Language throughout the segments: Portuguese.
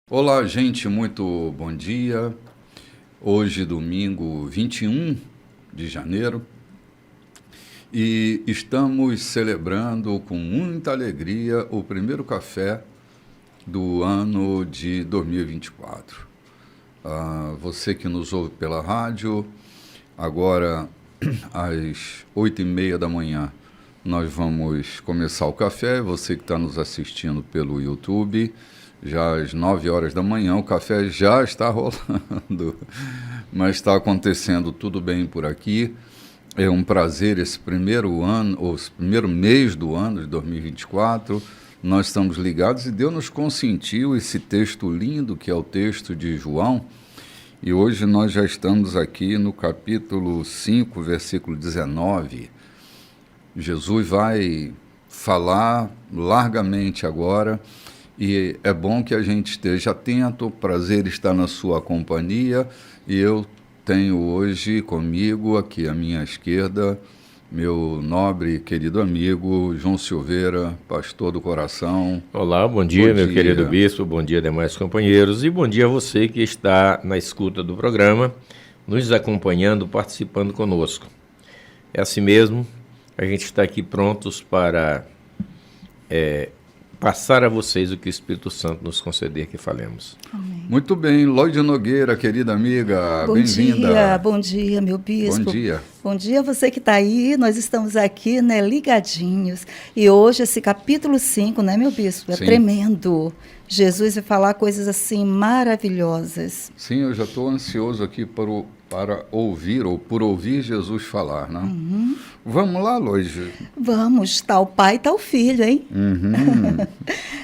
Olá, gente, muito bom dia. Hoje, domingo 21 de janeiro, e estamos celebrando com muita alegria o primeiro café do ano de 2024. Você que nos ouve pela rádio, agora às 8h30 da manhã, nós vamos começar o café. Você que está nos assistindo pelo YouTube, já às 9 horas da manhã, o café já está rolando, mas está acontecendo tudo bem por aqui. É um prazer esse primeiro mês do ano de 2024. Nós estamos ligados e Deus nos consentiu esse texto lindo que é o texto de João. E hoje nós já estamos aqui no capítulo 5, versículo 19. Jesus vai falar largamente agora. E é bom que a gente esteja atento, prazer estar na sua companhia, e eu tenho hoje comigo, aqui à minha esquerda, meu nobre e querido amigo João Silveira, pastor do coração. Olá, bom dia, meu querido bispo, bom dia demais companheiros, e bom dia a você que está na escuta do programa, nos acompanhando, participando conosco. É assim mesmo, a gente está aqui prontos para passar a vocês o que o Espírito Santo nos conceder que falemos. Amém. Muito bem, Lloyd Nogueira, querida amiga, bem-vinda. Bom dia, meu bispo. Bom dia. Bom dia a você que está aí, nós estamos aqui, ligadinhos. E hoje esse capítulo 5, meu bispo, é tremendo. Jesus vai falar coisas assim maravilhosas. Sim, eu já estou ansioso aqui para ouvir, ou por ouvir Jesus falar, né? Uhum. Vamos lá, Lloyd. Vamos, tá o pai, tá o filho, hein? Uhum.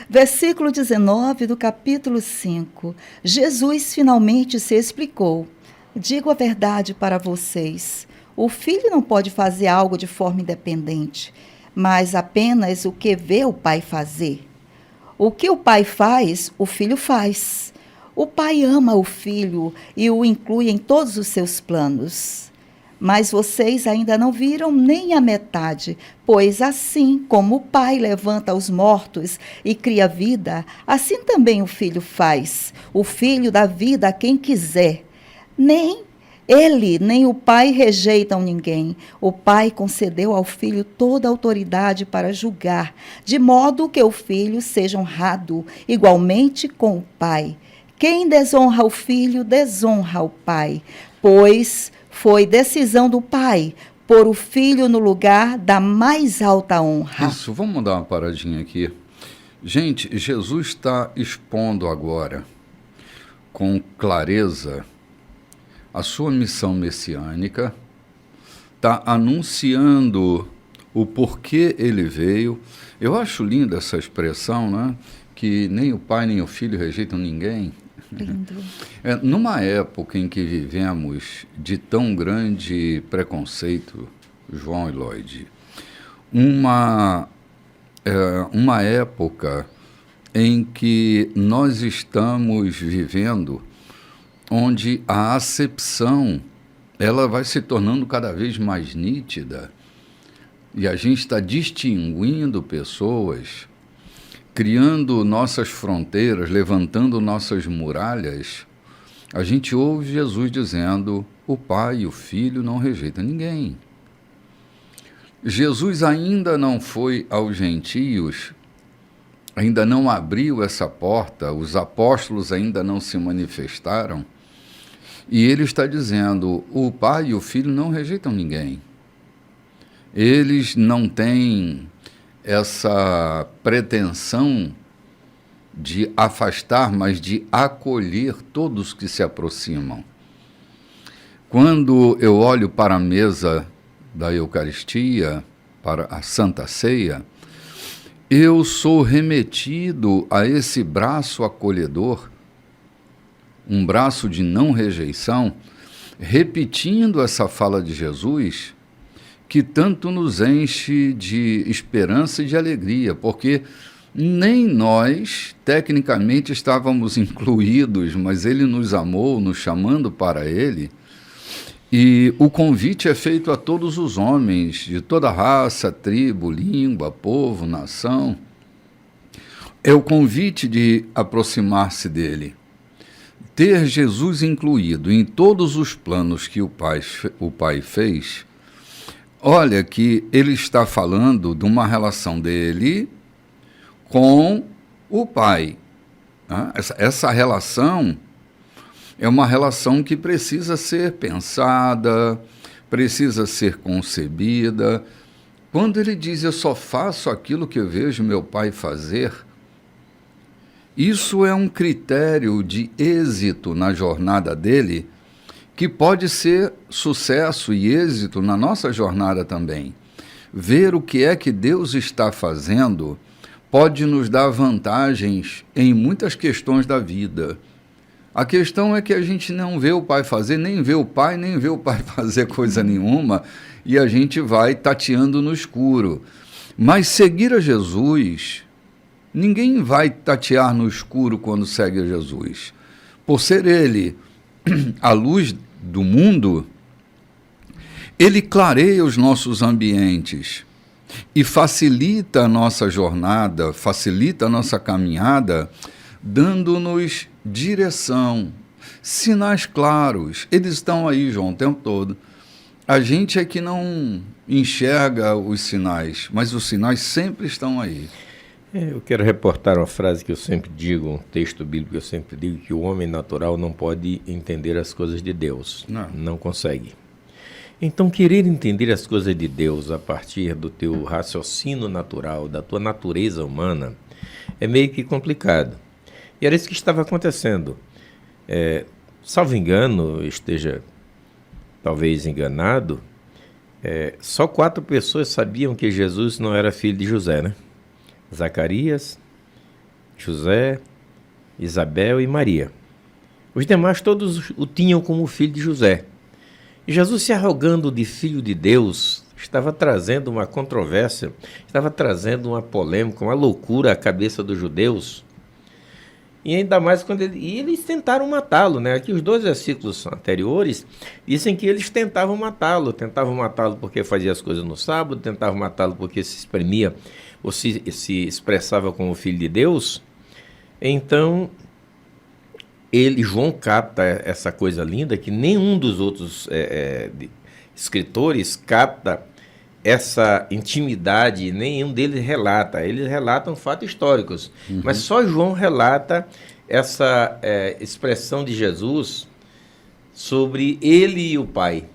Versículo 19 do capítulo 5. Jesus finalmente se explicou. Digo a verdade para vocês. O filho não pode fazer algo de forma independente, mas apenas o que vê o pai fazer. O que o pai faz, o filho faz. O pai ama o filho e o inclui em todos os seus planos. Mas vocês ainda não viram nem a metade, pois assim como o pai levanta os mortos e cria vida, assim também o filho faz. O filho dá vida a quem quiser. Nem ele, nem o pai rejeitam ninguém. O pai concedeu ao filho toda a autoridade para julgar, de modo que o filho seja honrado igualmente com o pai. Quem desonra o filho, desonra o pai, pois foi decisão do pai pôr o filho no lugar da mais alta honra. Isso, vamos dar uma paradinha aqui. Gente, Jesus está expondo agora, com clareza, a sua missão messiânica, está anunciando o porquê ele veio. Eu acho linda essa expressão, né? Que nem o pai nem o filho rejeitam ninguém. Lindo. Numa época em que vivemos de tão grande preconceito, João e Lloyd, uma época em que nós estamos vivendo onde a acepção ela vai se tornando cada vez mais nítida e a gente está distinguindo pessoas, criando nossas fronteiras, levantando nossas muralhas. A gente ouve Jesus dizendo: o pai e o filho não rejeitam ninguém. Jesus ainda não foi aos gentios, ainda não abriu essa porta, os apóstolos ainda não se manifestaram, e ele está dizendo: o pai e o filho não rejeitam ninguém. Eles não têm essa pretensão de afastar, mas de acolher todos que se aproximam. Quando eu olho para a mesa da Eucaristia, para a Santa Ceia, eu sou remetido a esse braço acolhedor, um braço de não rejeição, repetindo essa fala de Jesus, que tanto nos enche de esperança e de alegria, porque nem nós, tecnicamente, estávamos incluídos, mas ele nos amou, nos chamando para ele, e o convite é feito a todos os homens, de toda raça, tribo, língua, povo, nação. é o convite de aproximar-se dele. Ter Jesus incluído em todos os planos que o Pai fez, olha que ele está falando de uma relação dele com o Pai. Essa relação é uma relação que precisa ser pensada, precisa ser concebida. Quando ele diz, eu só faço aquilo que eu vejo meu Pai fazer, isso é um critério de êxito na jornada dele, que pode ser sucesso e êxito na nossa jornada também. Ver o que é que Deus está fazendo pode nos dar vantagens em muitas questões da vida. A questão é que a gente não vê o Pai fazer, nem vê o Pai fazer coisa nenhuma, e a gente vai tateando no escuro. Mas seguir a Jesus, ninguém vai tatear no escuro quando segue a Jesus. Por ser ele a luz do mundo, ele clareia os nossos ambientes e facilita a nossa jornada, facilita a nossa caminhada, dando-nos direção, sinais claros. Eles estão aí, João, o tempo todo. A gente é que não enxerga os sinais, mas os sinais sempre estão aí. Eu quero reportar uma frase que eu sempre digo, um texto bíblico que eu sempre digo, que o homem natural não pode entender as coisas de Deus. Não consegue. Então, querer entender as coisas de Deus a partir do teu raciocínio natural, da tua natureza humana, é meio que complicado. E era isso que estava acontecendo. Salvo engano, esteja talvez enganado, só 4 pessoas sabiam que Jesus não era filho de José, né? Zacarias, José, Isabel e Maria. Os demais todos o tinham como filho de José. E Jesus, se arrogando de filho de Deus, estava trazendo uma controvérsia, estava trazendo uma polêmica, uma loucura à cabeça dos judeus. E ainda mais quando eles tentaram matá-lo, né? Aqui os 2 versículos anteriores dizem que eles tentavam matá-lo porque fazia as coisas no sábado, tentavam matá-lo porque se exprimia ou se expressava como filho de Deus. Então, João capta essa coisa linda que nenhum dos outros escritores capta essa intimidade, nenhum deles relata. Eles relatam fatos históricos, mas só João relata essa expressão de Jesus sobre ele e o Pai,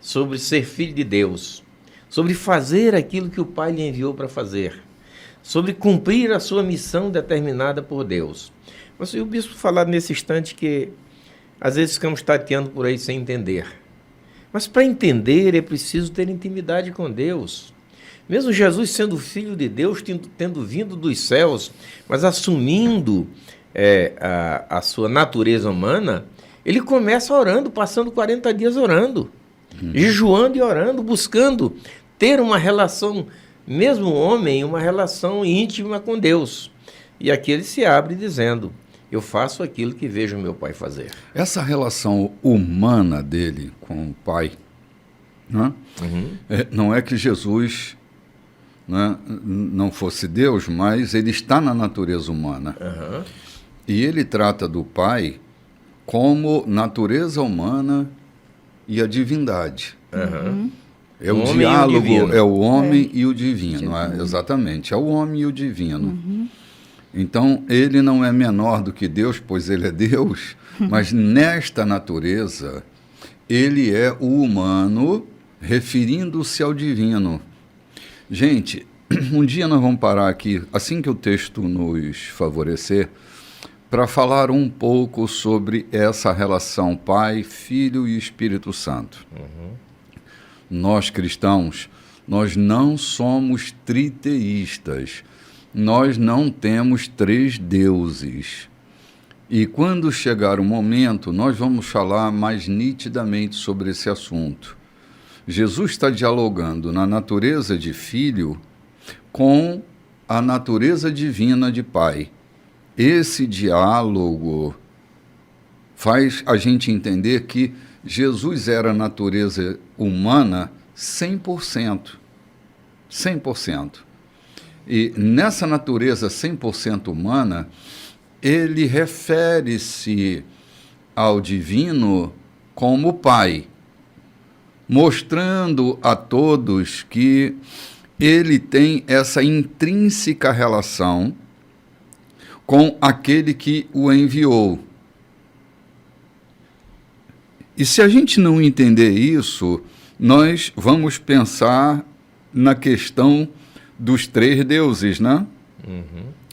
sobre ser filho de Deus, sobre fazer aquilo que o Pai lhe enviou para fazer, sobre cumprir a sua missão determinada por Deus. Mas o bispo falar nesse instante que às vezes ficamos tateando por aí sem entender. Mas para entender é preciso ter intimidade com Deus. Mesmo Jesus sendo filho de Deus, tendo vindo dos céus, mas assumindo a sua natureza humana, ele começa orando, passando 40 dias orando, jejuando e orando, buscando ter uma relação, mesmo homem, uma relação íntima com Deus. E aqui ele se abre dizendo, eu faço aquilo que vejo meu Pai fazer. Essa relação humana dele com o Pai, né? Não é que Jesus, né, não fosse Deus, mas ele está na natureza humana. E ele trata do Pai como natureza humana e a divindade. É o diálogo, é o homem e o divino. Exatamente, é o homem e o divino. Então, ele não é menor do que Deus, pois ele é Deus, mas nesta natureza, ele é o humano referindo-se ao divino. Gente, um dia nós vamos parar aqui, assim que o texto nos favorecer, para falar um pouco sobre essa relação Pai, Filho e Espírito Santo. Nós cristãos, nós não somos triteístas. Nós não temos 3 deuses. E quando chegar o momento, nós vamos falar mais nitidamente sobre esse assunto. Jesus está dialogando na natureza de filho com a natureza divina de Pai. Esse diálogo faz a gente entender que Jesus era natureza humana 100%. 100%. E nessa natureza 100% humana, ele refere-se ao divino como Pai, mostrando a todos que ele tem essa intrínseca relação com aquele que o enviou. E se a gente não entender isso, nós vamos pensar na questão dos 3 deuses, né?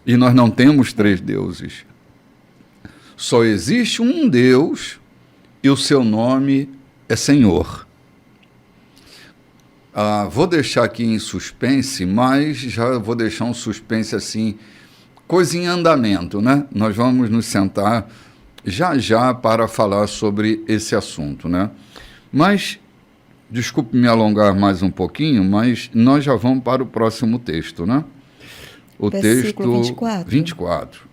E nós não temos 3 deuses. Só existe um Deus e o seu nome é Senhor. Vou deixar aqui em suspense, mas já vou deixar um suspense assim, coisa em andamento, né? Nós vamos nos sentar já para falar sobre esse assunto, né? Mas, desculpe me alongar mais um pouquinho, mas nós já vamos para o próximo texto, né? O Versículo texto 24.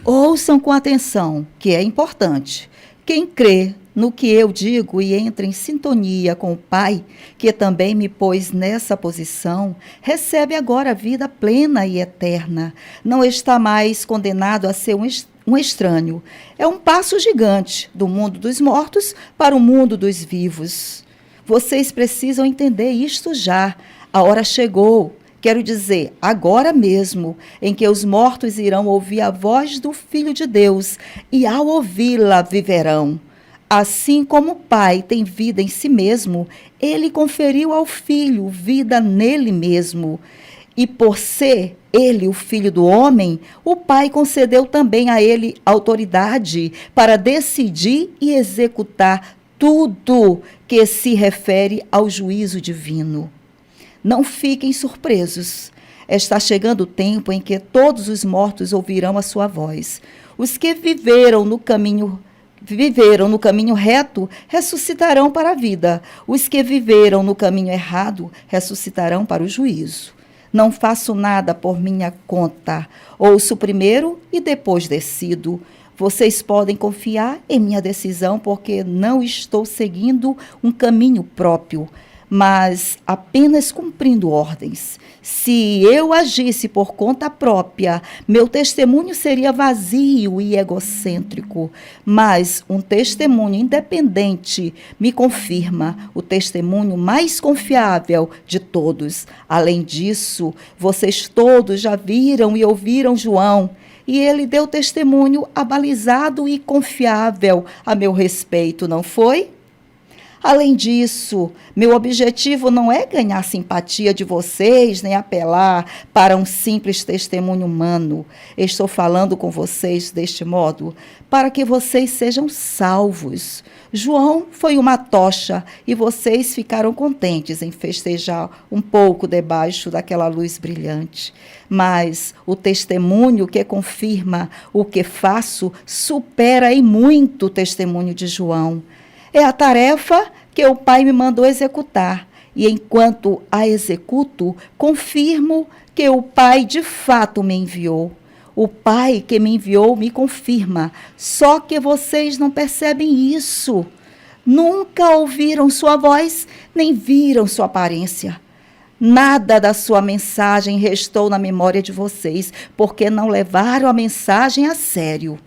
Ouçam com atenção, que é importante. Quem crê no que eu digo e entra em sintonia com o Pai, que também me pôs nessa posição, recebe agora a vida plena e eterna. Não está mais condenado a ser um estranho. É um passo gigante do mundo dos mortos para o mundo dos vivos. Vocês precisam entender isto já. A hora chegou. Quero dizer, agora mesmo, em que os mortos irão ouvir a voz do Filho de Deus, e ao ouvi-la viverão. Assim como o Pai tem vida em si mesmo, ele conferiu ao Filho vida nele mesmo. E por ser ele o Filho do homem, o Pai concedeu também a ele autoridade para decidir e executar tudo que se refere ao juízo divino. Não fiquem surpresos. Está chegando o tempo em que todos os mortos ouvirão a sua voz. Os que viveram no caminho reto ressuscitarão para a vida. Os que viveram no caminho errado ressuscitarão para o juízo. Não faço nada por minha conta. Ouço primeiro e depois decido. Vocês podem confiar em minha decisão, porque não estou seguindo um caminho próprio, mas apenas cumprindo ordens. Se eu agisse por conta própria, meu testemunho seria vazio e egocêntrico. Mas um testemunho independente me confirma, o testemunho mais confiável de todos. Além disso, vocês todos já viram e ouviram João, e ele deu testemunho abalizado e confiável a meu respeito, não foi? Além disso, meu objetivo não é ganhar a simpatia de vocês, nem apelar para um simples testemunho humano. Estou falando com vocês deste modo para que vocês sejam salvos. João foi uma tocha e vocês ficaram contentes em festejar um pouco debaixo daquela luz brilhante. Mas o testemunho que confirma o que faço supera em muito o testemunho de João. É a tarefa que o Pai me mandou executar. E enquanto a executo, confirmo que o Pai de fato me enviou. O Pai que me enviou me confirma. Só que vocês não percebem isso. Nunca ouviram sua voz, nem viram sua aparência. Nada da sua mensagem restou na memória de vocês, porque não levaram a mensagem a sério.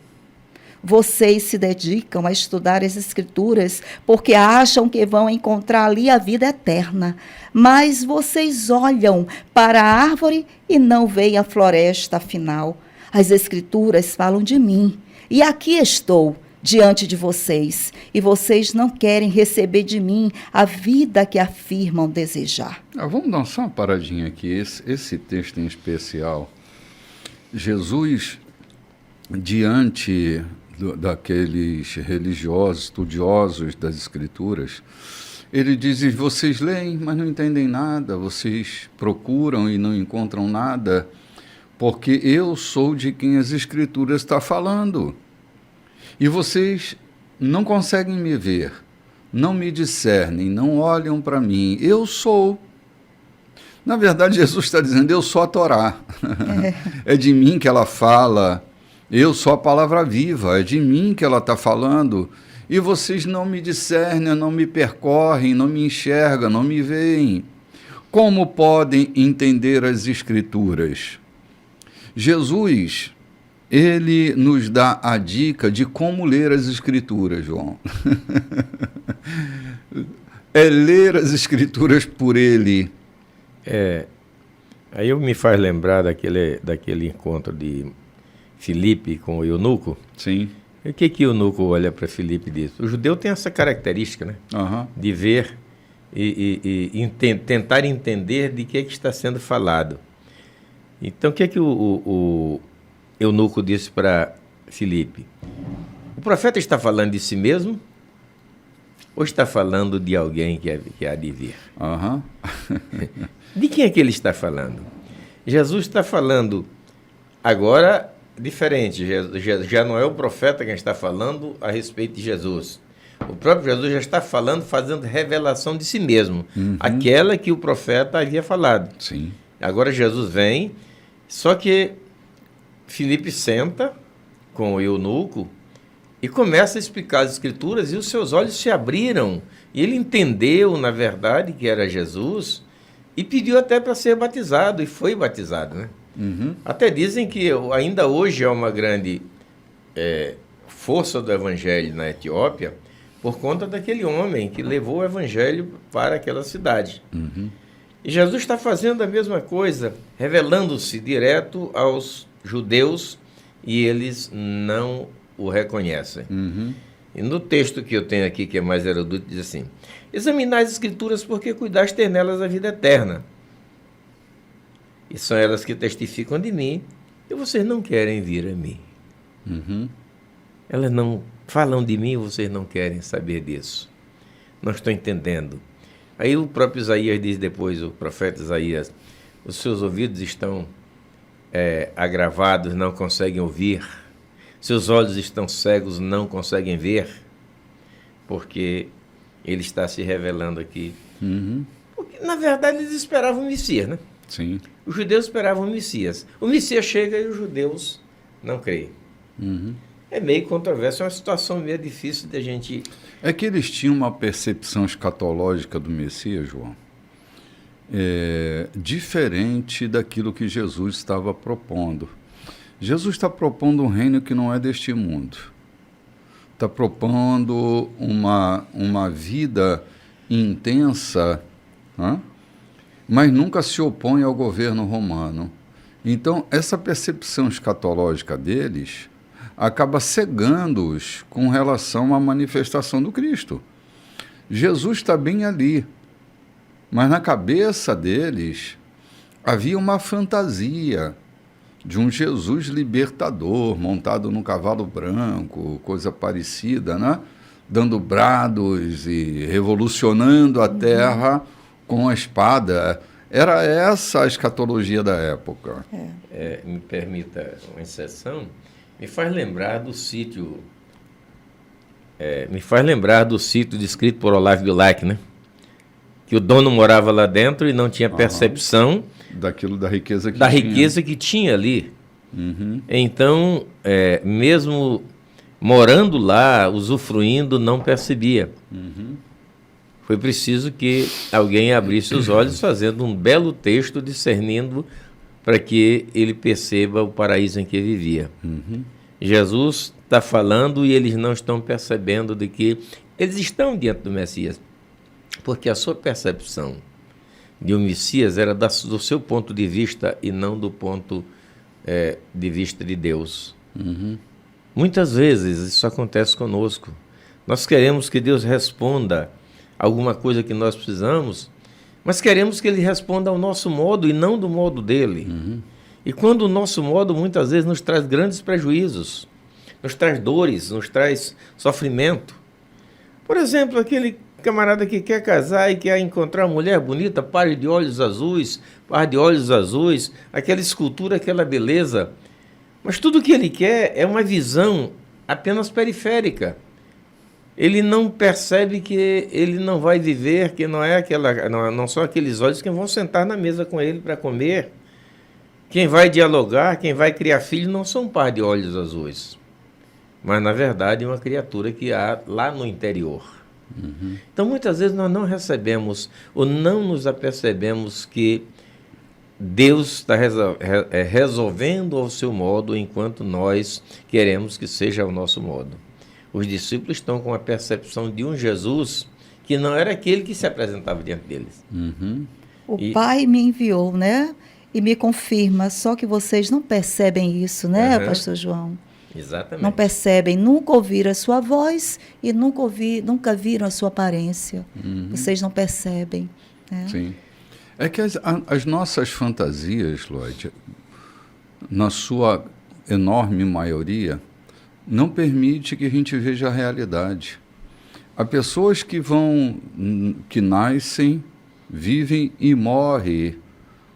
Vocês se dedicam a estudar as Escrituras porque acham que vão encontrar ali a vida eterna. Mas vocês olham para a árvore e não veem a floresta final. As Escrituras falam de mim. E aqui estou, diante de vocês. E vocês não querem receber de mim a vida que afirmam desejar. Vamos dar só uma paradinha aqui. Esse texto em especial. Jesus, diante daqueles religiosos, estudiosos das Escrituras, ele diz: vocês leem, mas não entendem nada, vocês procuram e não encontram nada, porque eu sou de quem as Escrituras estão falando. E vocês não conseguem me ver, não me discernem, não olham para mim. Eu sou. Na verdade, Jesus está dizendo: eu sou a Torá. É de mim que ela fala. Eu sou a palavra viva, é de mim que ela está falando, e vocês não me discernem, não me percorrem, não me enxergam, não me veem. Como podem entender as Escrituras? Jesus, ele nos dá a dica de como ler as Escrituras, João. É ler as Escrituras por ele. Aí me faz lembrar daquele encontro de Filipe com o eunuco. Sim. E o que o eunuco olha para Filipe e diz? O judeu tem essa característica, né? Uhum. De ver e tentar entender de que está sendo falado. Então, o que o eunuco disse para Filipe? O profeta está falando de si mesmo ou está falando de alguém que há de vir? Uhum. De quem é que ele está falando? Jesus está falando agora diferente. Já não é o profeta quem está falando a respeito de Jesus. O próprio Jesus já está falando, fazendo revelação de si mesmo. Uhum. Aquela que o profeta havia falado. Sim. Agora Jesus vem, só que Filipe senta com o eunuco e começa a explicar as Escrituras e os seus olhos se abriram. E ele entendeu, na verdade, que era Jesus e pediu até para ser batizado e foi batizado, né? Uhum. Até dizem que ainda hoje é uma grande força do evangelho na Etiópia por conta daquele homem que levou o evangelho para aquela cidade. Uhum. E Jesus está fazendo a mesma coisa, revelando-se direto aos judeus e eles não o reconhecem. Uhum. E no texto que eu tenho aqui, que é mais erudito, diz assim: examinai as Escrituras porque cuidais ter nelas a vida eterna. E são elas que testificam de mim, e vocês não querem vir a mim. Uhum. Elas não falam de mim e vocês não querem saber disso. Não estou entendendo. Aí o próprio Isaías diz depois, o profeta Isaías: os seus ouvidos estão agravados, não conseguem ouvir. Seus olhos estão cegos, não conseguem ver. Porque ele está se revelando aqui. Uhum. Porque, na verdade, eles esperavam o Messias, né? Sim. Os judeus esperavam o Messias. O Messias chega e os judeus não creem. Uhum. É meio controverso, é uma situação meio difícil de a gente... É que eles tinham uma percepção escatológica do Messias, João, diferente daquilo que Jesus estava propondo. Jesus está propondo um reino que não é deste mundo. Está propondo uma vida intensa, mas nunca se opõe ao governo romano. Então, essa percepção escatológica deles acaba cegando-os com relação à manifestação do Cristo. Jesus está bem ali, mas na cabeça deles havia uma fantasia de um Jesus libertador, montado num cavalo branco, coisa parecida, né? Dando brados e revolucionando a terra com a espada. Era essa a escatologia da época. Me permita uma exceção, me faz lembrar do sítio descrito por Olavo Bilac, né? Que o dono morava lá dentro e não tinha percepção daquilo, da riqueza que tinha ali. Uhum. Então, mesmo morando lá, usufruindo, não percebia. Uhum. Foi preciso que alguém abrisse os olhos, fazendo um belo texto, discernindo para que ele perceba o paraíso em que vivia. Uhum. Jesus está falando e eles não estão percebendo de que eles estão diante do Messias, porque a sua percepção de um Messias era do seu ponto de vista e não do ponto de vista de Deus. Uhum. Muitas vezes isso acontece conosco. Nós queremos que Deus responda alguma coisa que nós precisamos, mas queremos que Ele responda ao nosso modo e não do modo dEle. Uhum. E quando o nosso modo muitas vezes nos traz grandes prejuízos, nos traz dores, nos traz sofrimento. Por exemplo, aquele camarada que quer casar e quer encontrar uma mulher bonita, par de olhos azuis, aquela escultura, aquela beleza. Mas tudo o que ele quer é uma visão apenas periférica. Ele não percebe que ele não vai viver, que não são aqueles olhos que vão sentar na mesa com ele para comer. Quem vai dialogar, quem vai criar filho, não são um par de olhos azuis. Mas, na verdade, é uma criatura que há lá no interior. Então, muitas vezes nós não recebemos ou não nos apercebemos que Deus está resolvendo ao seu modo, enquanto nós queremos que seja ao nosso modo. Os discípulos estão com a percepção de um Jesus que não era aquele que se apresentava diante deles. O Pai me enviou, né? E me confirma, só que vocês não percebem isso, né, pastor João? Exatamente. Não percebem, nunca ouviram a sua voz e nunca viram a sua aparência. Vocês não percebem. Né? Sim. É que as nossas fantasias, Lloyd, na sua enorme maioria, não permite que a gente veja a realidade. Há pessoas que nascem, vivem e morrem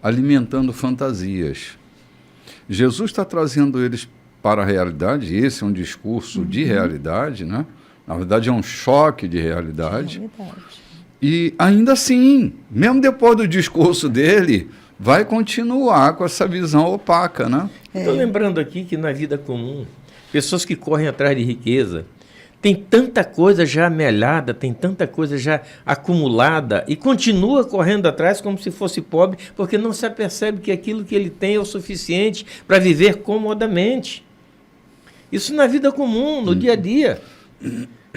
alimentando fantasias. Jesus está trazendo eles para a realidade, esse é um discurso de realidade, né? Na verdade é um choque de realidade. E ainda assim, mesmo depois do discurso dele, vai continuar com essa visão opaca, né? Estou lembrando aqui que na vida comum, pessoas que correm atrás de riqueza, tem tanta coisa já amelhada, tem tanta coisa já acumulada e continua correndo atrás como se fosse pobre, porque não se apercebe que aquilo que ele tem é o suficiente para viver comodamente. Isso na vida comum, no dia a dia.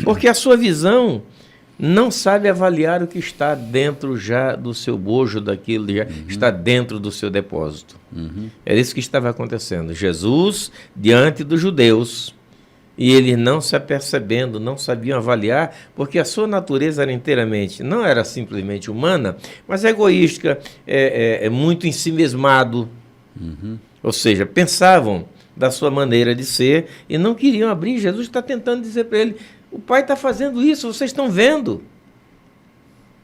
Porque a sua visão não sabe avaliar o que está dentro já do seu bojo, daquilo que já está dentro do seu depósito. Era isso que estava acontecendo. Jesus, diante dos judeus, e eles não se apercebendo, não sabiam avaliar, porque a sua natureza era inteiramente, não era simplesmente humana, mas egoística, muito ensimesmado. Ou seja, pensavam da sua maneira de ser e não queriam abrir. Jesus está tentando dizer para ele, o Pai está fazendo isso, vocês estão vendo.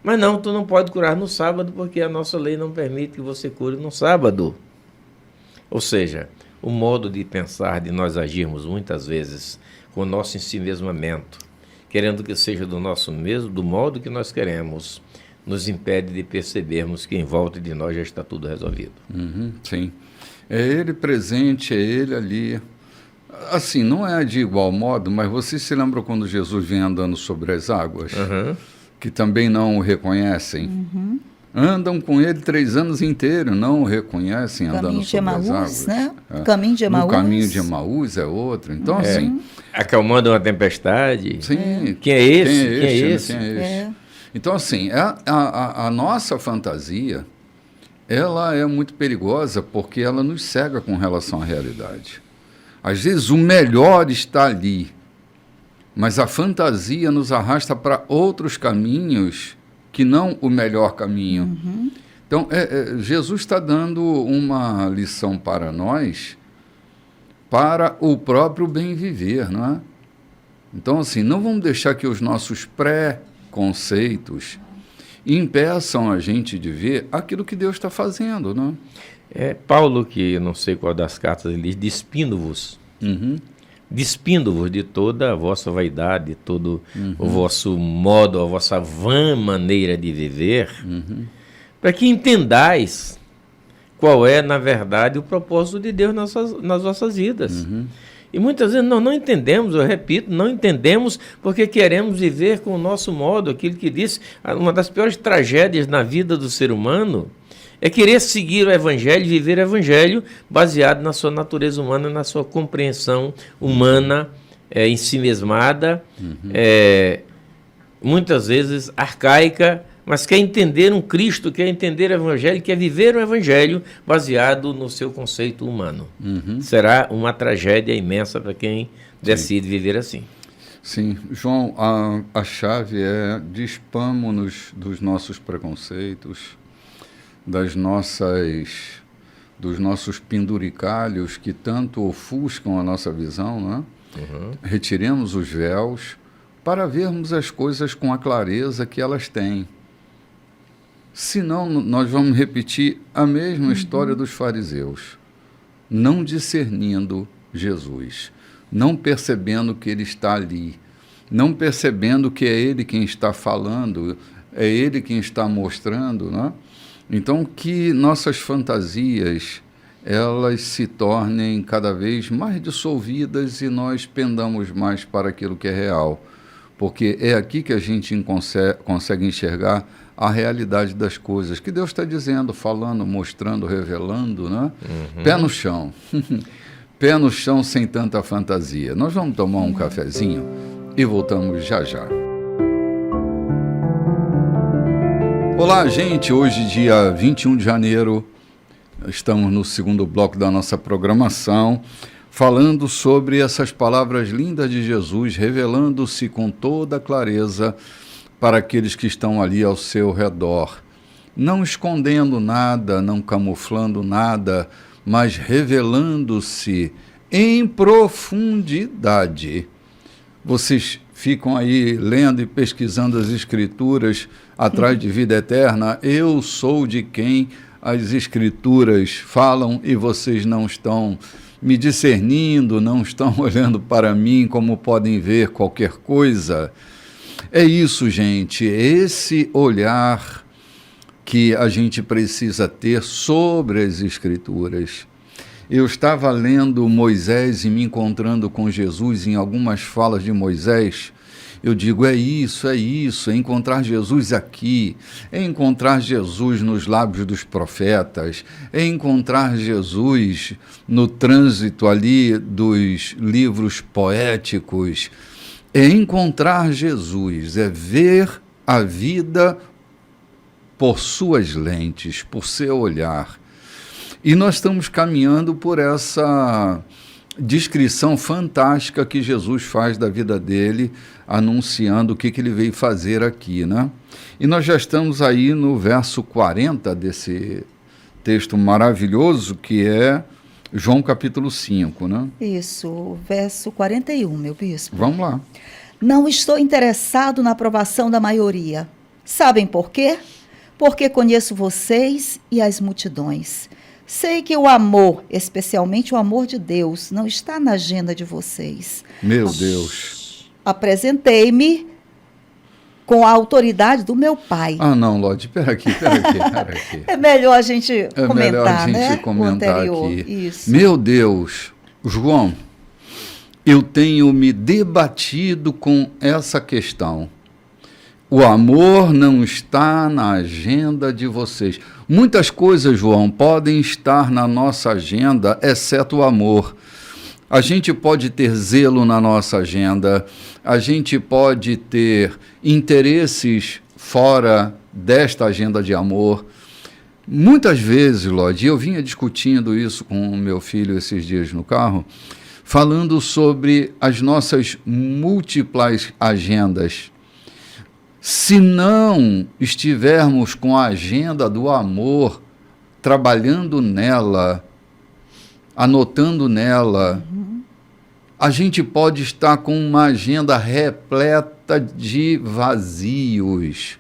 Mas não, tu não pode curar no sábado, porque a nossa lei não permite que você cure no sábado. Ou seja, o modo de pensar, de nós agirmos muitas vezes com o nosso ensimesmamento, querendo que seja do nosso mesmo, do modo que nós queremos, nos impede de percebermos que em volta de nós já está tudo resolvido. Sim. É ele presente, é ele ali. Assim, não é de igual modo, mas você se lembra quando Jesus vem andando sobre as águas? Que também não o reconhecem? Andam com ele 3 anos inteiros, não o reconhecem andando sobre as águas. Né? Caminho de Emaús. O caminho de Emaús é outro. Então, assim... Acalmando uma tempestade. Sim. Quem é esse? Quem é esse? Então, assim, a nossa fantasia, ela é muito perigosa porque ela nos cega com relação à realidade. Às vezes o melhor está ali, mas a fantasia nos arrasta para outros caminhos que não o melhor caminho. Então, Jesus está dando uma lição para nós, para o próprio bem viver, não é? Então, assim, não vamos deixar que os nossos pré-conceitos impeçam a gente de ver aquilo que Deus está fazendo, não é? Paulo, que eu não sei qual das cartas, ele diz, despindo-vos. Despindo-vos de toda a vossa vaidade, de todo o vosso modo, a vossa vã maneira de viver, para que entendais qual é, na verdade, o propósito de Deus nas vossas vidas. E muitas vezes nós não entendemos, eu repito, não entendemos porque queremos viver com o nosso modo, aquilo que disse, uma das piores tragédias na vida do ser humano é querer seguir o Evangelho, viver o Evangelho baseado na sua natureza humana, na sua compreensão humana, ensimesmada, muitas vezes arcaica, mas quer entender um Cristo, quer entender o Evangelho, quer viver o Evangelho baseado no seu conceito humano. Será uma tragédia imensa para quem decide viver assim. Sim, João, a chave é despamo-nos dos nossos preconceitos, dos nossos penduricalhos que tanto ofuscam a nossa visão, né? Retiremos os véus para vermos as coisas com a clareza que elas têm. Senão, nós vamos repetir a mesma história dos fariseus, não discernindo Jesus, não percebendo que ele está ali, não percebendo que é ele quem está falando, é ele quem está mostrando, né? Então, que nossas fantasias, elas se tornem cada vez mais dissolvidas e nós pendamos mais para aquilo que é real. porque é aqui que a gente consegue enxergar a realidade das coisas, que Deus está dizendo, falando, mostrando, revelando, né? Pé no chão. Pé no chão sem tanta fantasia. Nós vamos tomar um cafezinho e voltamos já já. Olá, gente. Hoje, dia 21 de janeiro, estamos no segundo bloco da nossa programação, falando sobre essas palavras lindas de Jesus, revelando-se com toda clareza para aqueles que estão ali ao seu redor. Não escondendo nada, não camuflando nada, mas revelando-se em profundidade. Vocês ficam aí lendo e pesquisando as Escrituras atrás de vida eterna. Eu sou de quem as Escrituras falam e vocês não estão me discernindo, não estão olhando para mim como podem ver qualquer coisa. É isso, gente, esse olhar que a gente precisa ter sobre as Escrituras. Eu estava lendo Moisés e me encontrando com Jesus em algumas falas de Moisés. Eu digo, é isso, é encontrar Jesus aqui, é encontrar Jesus nos lábios dos profetas, é encontrar Jesus no trânsito ali dos livros poéticos, é encontrar Jesus, é ver a vida por suas lentes, por seu olhar. E nós estamos caminhando por essa descrição fantástica que Jesus faz da vida dele, anunciando o que ele veio fazer aqui, né? E nós já estamos aí no verso 40 desse texto maravilhoso, que é João capítulo 5, né? Isso, verso 41, meu bispo. Vamos lá. Não estou interessado na aprovação da maioria. Sabem por quê? Porque conheço vocês e as multidões. Sei que o amor, especialmente o amor de Deus, não está na agenda de vocês. Meu Deus. Apresentei-me com a autoridade do meu pai. Ah, não, Lodi, espera aqui. É melhor a gente comentar, melhor a gente né? comentar o anterior. aqui. Isso. Meu Deus, João, eu tenho me debatido com essa questão. O amor não está na agenda de vocês. Muitas coisas, João, podem estar na nossa agenda, exceto o amor. A gente pode ter zelo na nossa agenda, a gente pode ter interesses fora desta agenda de amor. Muitas vezes, Lodi, eu vinha discutindo isso com o meu filho esses dias no carro, falando sobre as nossas múltiplas agendas. Se não estivermos com a agenda do amor, trabalhando nela, anotando nela, a gente pode estar com uma agenda repleta de vazios,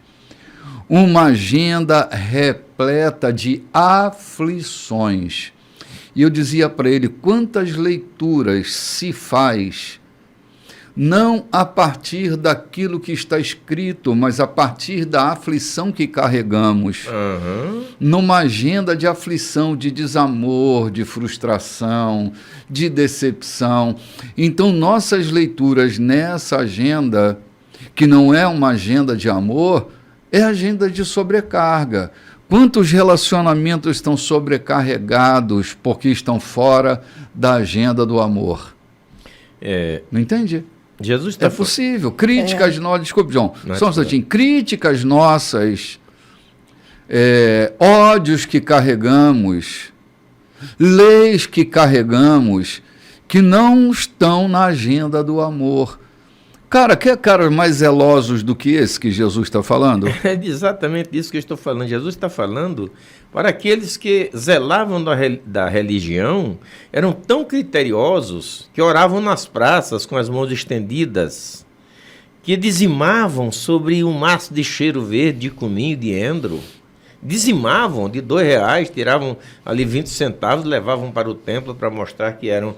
uma agenda repleta de aflições. E eu dizia para ele, quantas leituras se faz não a partir daquilo que está escrito, mas a partir da aflição que carregamos. Numa agenda de aflição, de desamor, de frustração, de decepção. Então, nossas leituras nessa agenda, que não é uma agenda de amor, é agenda de sobrecarga. Quantos relacionamentos estão sobrecarregados porque estão fora da agenda do amor? Não entendi. Jesus está possível. Críticas nossas, desculpe, João, só um instantinho. Críticas nossas, ódios que carregamos, leis que carregamos, que não estão na agenda do amor. Cara, quer caras mais zelosos do que esse que Jesus está falando? É exatamente isso que eu estou falando. Jesus está falando para aqueles que zelavam da religião, eram tão criteriosos que oravam nas praças com as mãos estendidas, que dizimavam sobre um maço de cheiro verde, de cominho, de endro. Dizimavam de R$2, tiravam ali 20 centavos, levavam para o templo para mostrar que eram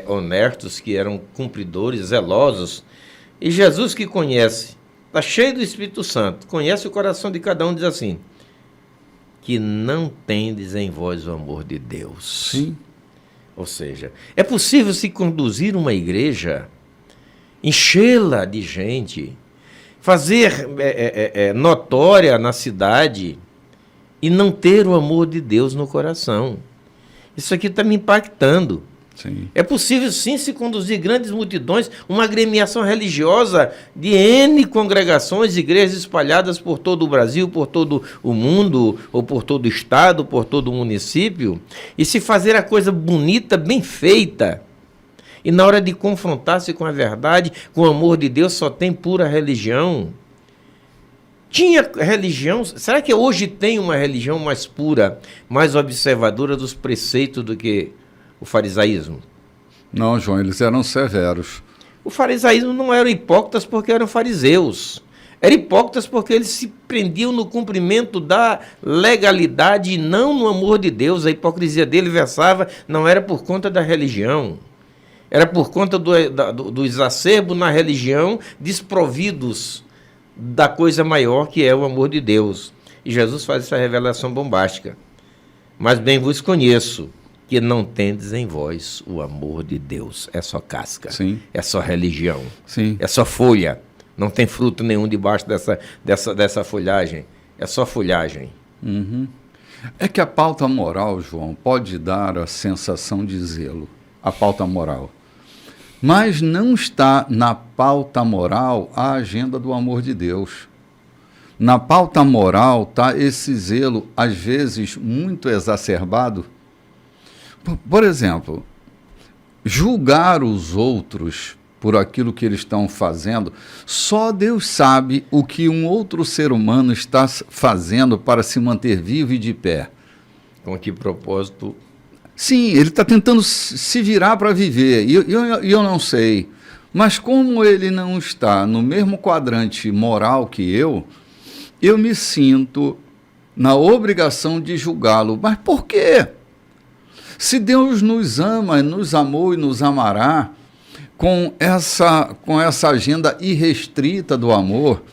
honestos, que eram cumpridores, zelosos. E Jesus, que conhece, está cheio do Espírito Santo, conhece o coração de cada um, diz assim, que não tendes em vós o amor de Deus. Sim. Ou seja, é possível se conduzir uma igreja enchê-la de gente, fazer notória na cidade e não ter o amor de Deus no coração. Isso aqui está me impactando. Sim. É possível, sim, se conduzir grandes multidões, uma agremiação religiosa de N congregações, igrejas espalhadas por todo o Brasil, por todo o mundo, ou por todo o estado, por todo o município, e se fazer a coisa bonita, bem feita. E na hora de confrontar-se com a verdade, com o amor de Deus, só tem pura religião. Tinha religião, será que hoje tem uma religião mais pura, mais observadora dos preceitos do que o farisaísmo? Não, João, eles eram severos. O farisaísmo não eram hipócritas porque eram fariseus. Eram hipócritas porque eles se prendiam no cumprimento da legalidade e não no amor de Deus. A hipocrisia dele versava, não era por conta da religião. Era por conta do exacerbo na religião, desprovidos da coisa maior que é o amor de Deus. E Jesus faz essa revelação bombástica. Mas bem vos conheço, que não tendes em vós o amor de Deus. É só casca. Sim. É só religião. Sim. É só folha. Não tem fruto nenhum debaixo dessa folhagem. É só folhagem. Uhum. É que a pauta moral, João, pode dar a sensação de zelo. A pauta moral. Mas não está na pauta moral a agenda do amor de Deus. Na pauta moral está esse zelo, às vezes, muito exacerbado. Por exemplo, julgar os outros por aquilo que eles estão fazendo, só Deus sabe o que um outro ser humano está fazendo para se manter vivo e de pé. Com que propósito? Sim, ele está tentando se virar para viver, e eu não sei. Mas como ele não está no mesmo quadrante moral que eu me sinto na obrigação de julgá-lo. Mas por quê? Se Deus nos ama, nos amou e nos amará com essa agenda irrestrita do amor,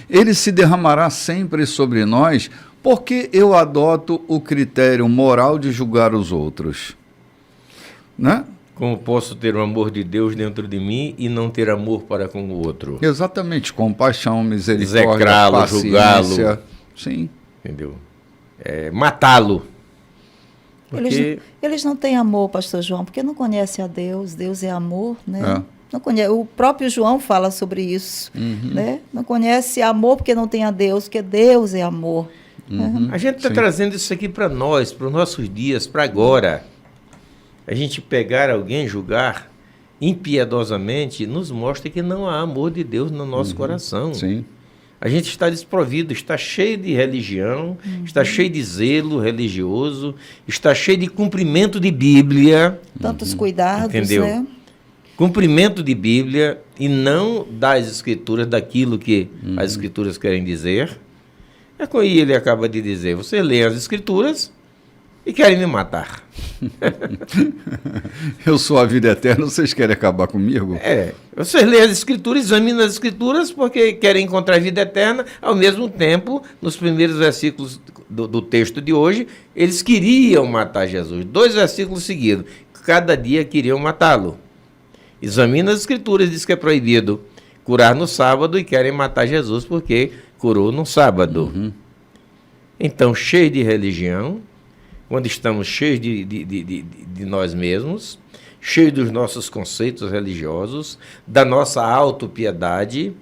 ele se derramará sempre sobre nós, porque eu adoto o critério moral de julgar os outros. Né? Como posso ter o amor de Deus dentro de mim e não ter amor para com o outro? Exatamente, compaixão, misericórdia, execrá-lo, paciência. julgá-lo. Sim. Entendeu? Matá-lo. Porque... Eles não têm amor, pastor João, porque não conhecem a Deus. Deus é amor, né? É. Não conhece, o próprio João fala sobre isso, né? Não conhece amor porque não tem a Deus, porque Deus é amor. Uhum. A gente está Sim. trazendo isso aqui para nós, para os nossos dias, para agora. A gente pegar alguém, julgar impiedosamente, nos mostra que não há amor de Deus no nosso coração. Sim. A gente está desprovido, está cheio de religião, está cheio de zelo religioso, está cheio de cumprimento de Bíblia. Tantos cuidados, Entendeu? né? Cumprimento de Bíblia e não das Escrituras, daquilo que as Escrituras querem dizer. É como ele acaba de dizer, você lê as Escrituras e querem me matar. Eu sou a vida eterna, vocês querem acabar comigo? Vocês lêem as Escrituras, examinam as Escrituras porque querem encontrar a vida eterna, ao mesmo tempo, nos primeiros versículos do texto de hoje, eles queriam matar Jesus. 2 versículos seguidos, cada dia queriam matá-lo. Examina as Escrituras, diz que é proibido curar no sábado e querem matar Jesus porque curou no sábado. Então, cheio de religião, quando estamos cheios de nós mesmos, cheios dos nossos conceitos religiosos, da nossa autopiedade,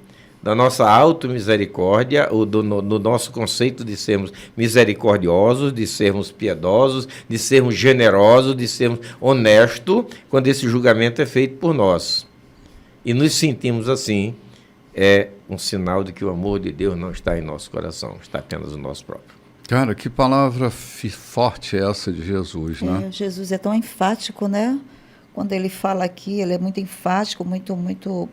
da nossa automisericórdia, ou do nosso conceito de sermos misericordiosos, de sermos piedosos, de sermos generosos, de sermos honestos, quando esse julgamento é feito por nós. E nos sentimos assim, é um sinal de que o amor de Deus não está em nosso coração, está apenas no nosso próprio. Cara, que palavra forte é essa de Jesus, né? Jesus é tão enfático, né? Quando ele fala aqui, ele é muito enfático, muito...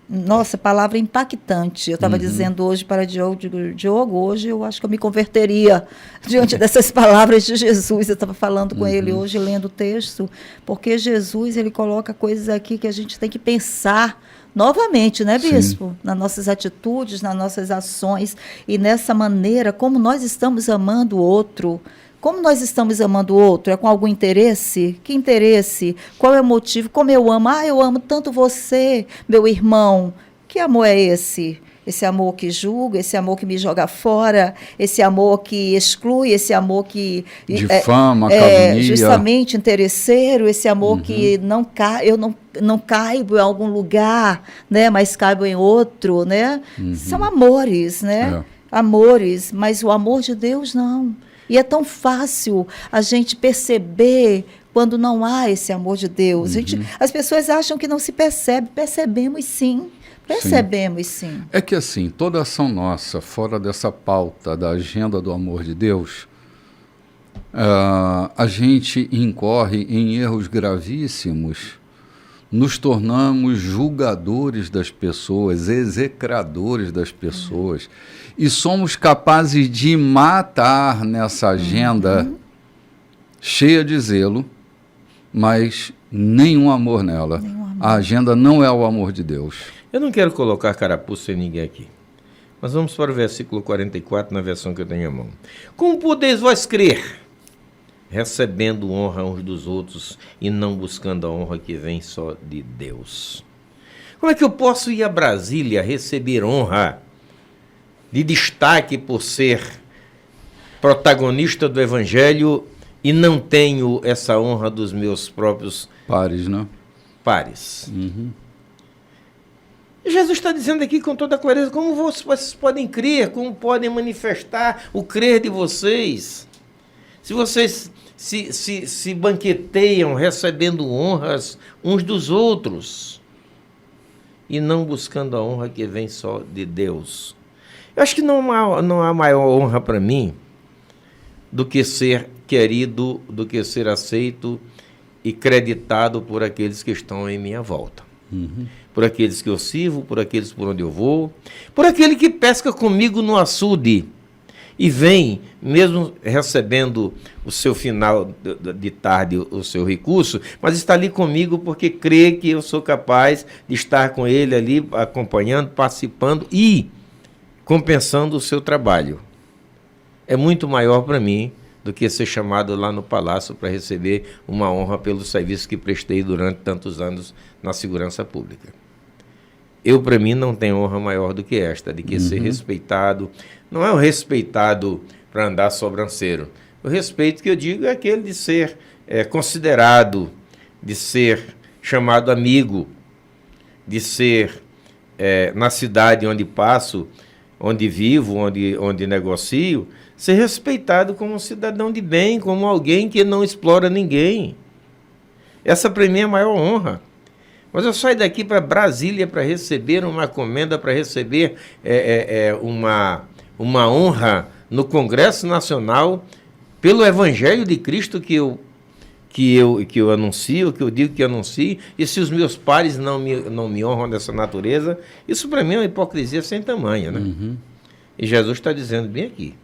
Nossa, palavra impactante. Eu estava dizendo hoje para Diogo, hoje eu acho que eu me converteria diante dessas palavras de Jesus. Eu estava falando com ele hoje, lendo o texto, porque Jesus, ele coloca coisas aqui que a gente tem que pensar novamente, né, Bispo? Sim. Nas nossas atitudes, nas nossas ações e nessa maneira como nós estamos amando o outro, Como nós estamos amando o outro? É com algum interesse? Que interesse? Qual é o motivo? Como eu amo? Eu amo tanto você, meu irmão. Que amor é esse? Esse amor que julga, esse amor que me joga fora, esse amor que exclui, esse amor que... difama, calunia. Justamente interesseiro, esse amor que eu não caibo em algum lugar, né, mas caibo em outro, né? São amores, né? Amores, mas o amor de Deus não. E é tão fácil a gente perceber quando não há esse amor de Deus. As pessoas acham que não se percebe. Percebemos sim. Percebemos sim. É que assim, toda ação nossa, fora dessa pauta da agenda do amor de Deus, a gente incorre em erros gravíssimos, nos tornamos julgadores das pessoas, execradores das pessoas, e somos capazes de matar nessa agenda cheia de zelo, mas nenhum amor nela. A agenda não é o amor de Deus. Eu não quero colocar carapuça em ninguém aqui, mas vamos para o versículo 44, na versão que eu tenho à mão. Como podeis vós crer, recebendo honra uns dos outros e não buscando a honra que vem só de Deus? Como é que eu posso ir a Brasília receber honra de destaque por ser protagonista do Evangelho e não tenho essa honra dos meus próprios pares, né? Pares. Jesus está dizendo aqui com toda clareza como vocês podem crer, como podem manifestar o crer de vocês. Se vocês se banqueteiam recebendo honras uns dos outros e não buscando a honra que vem só de Deus. Eu acho que não há maior honra para mim do que ser querido, do que ser aceito e creditado por aqueles que estão em minha volta. Por aqueles que eu sirvo, por aqueles por onde eu vou, por aquele que pesca comigo no açude e vem, mesmo recebendo o seu final de tarde, o seu recurso, mas está ali comigo porque crê que eu sou capaz de estar com ele ali, acompanhando, participando e compensando o seu trabalho. É muito maior para mim do que ser chamado lá no palácio para receber uma honra pelo serviço que prestei durante tantos anos na segurança pública. Eu, para mim, não tenho honra maior do que esta, de que ser respeitado. Não é o respeitado para andar sobranceiro. O respeito que eu digo é aquele de ser considerado, de ser chamado amigo, de ser, na cidade onde passo, onde vivo, onde negocio, ser respeitado como um cidadão de bem, como alguém que não explora ninguém. Essa para mim é a maior honra. Mas eu saio daqui para Brasília para receber uma comenda, para receber uma honra no Congresso Nacional pelo Evangelho de Cristo que eu anuncio, que eu digo que anuncio, e se os meus pares não me honram dessa natureza, isso para mim é uma hipocrisia sem tamanho, né? E Jesus está dizendo bem aqui,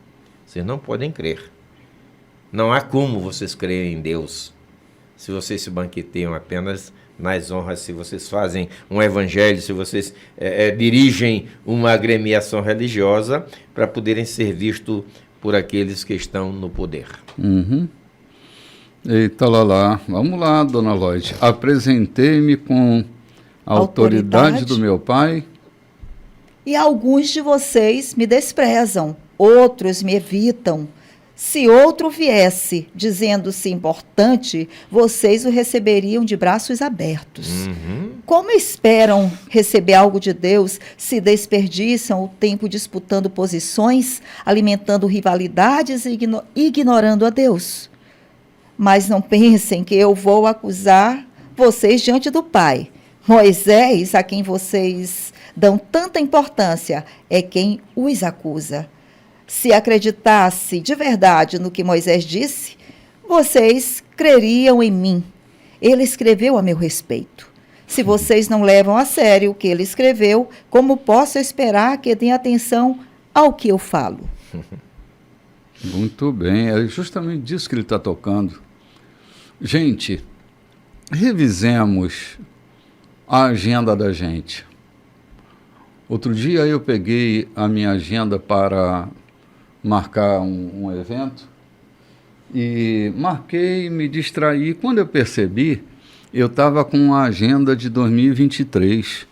vocês não podem crer. Não há como vocês crerem em Deus se vocês se banqueteiam apenas nas honras, se vocês fazem um evangelho, se vocês dirigem uma agremiação religiosa para poderem ser vistos por aqueles que estão no poder. Eita lá. Vamos lá, dona Lloyd. Apresentei-me com a autoridade do meu Pai. E alguns de vocês me desprezam, outros me evitam. Se outro viesse dizendo-se importante, vocês o receberiam de braços abertos. Como esperam receber algo de Deus se desperdiçam o tempo disputando posições, alimentando rivalidades e ignorando a Deus? Mas não pensem que eu vou acusar vocês diante do Pai. Moisés, a quem vocês dão tanta importância, é quem os acusa. Se acreditasse de verdade no que Moisés disse, vocês creriam em mim. Ele escreveu a meu respeito. Se vocês não levam a sério o que ele escreveu, como posso esperar que deem atenção ao que eu falo? Muito bem, é justamente disso que ele está tocando. Gente, revisemos a agenda da gente. Outro dia eu peguei a minha agenda para marcar um evento E marquei, me distraí. Quando eu percebi, eu estava com a agenda de 2023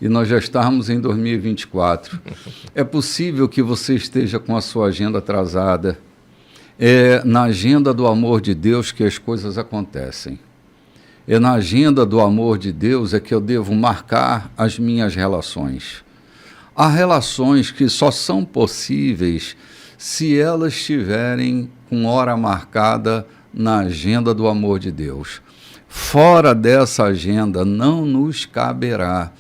e nós já estávamos em 2024. É possível que você esteja com a sua agenda atrasada. É na agenda do amor de Deus que as coisas acontecem. É na agenda do amor de Deus é que eu devo marcar as minhas relações. Há relações que só são possíveis se elas estiverem com hora marcada na agenda do amor de Deus. Fora dessa agenda não nos caberá.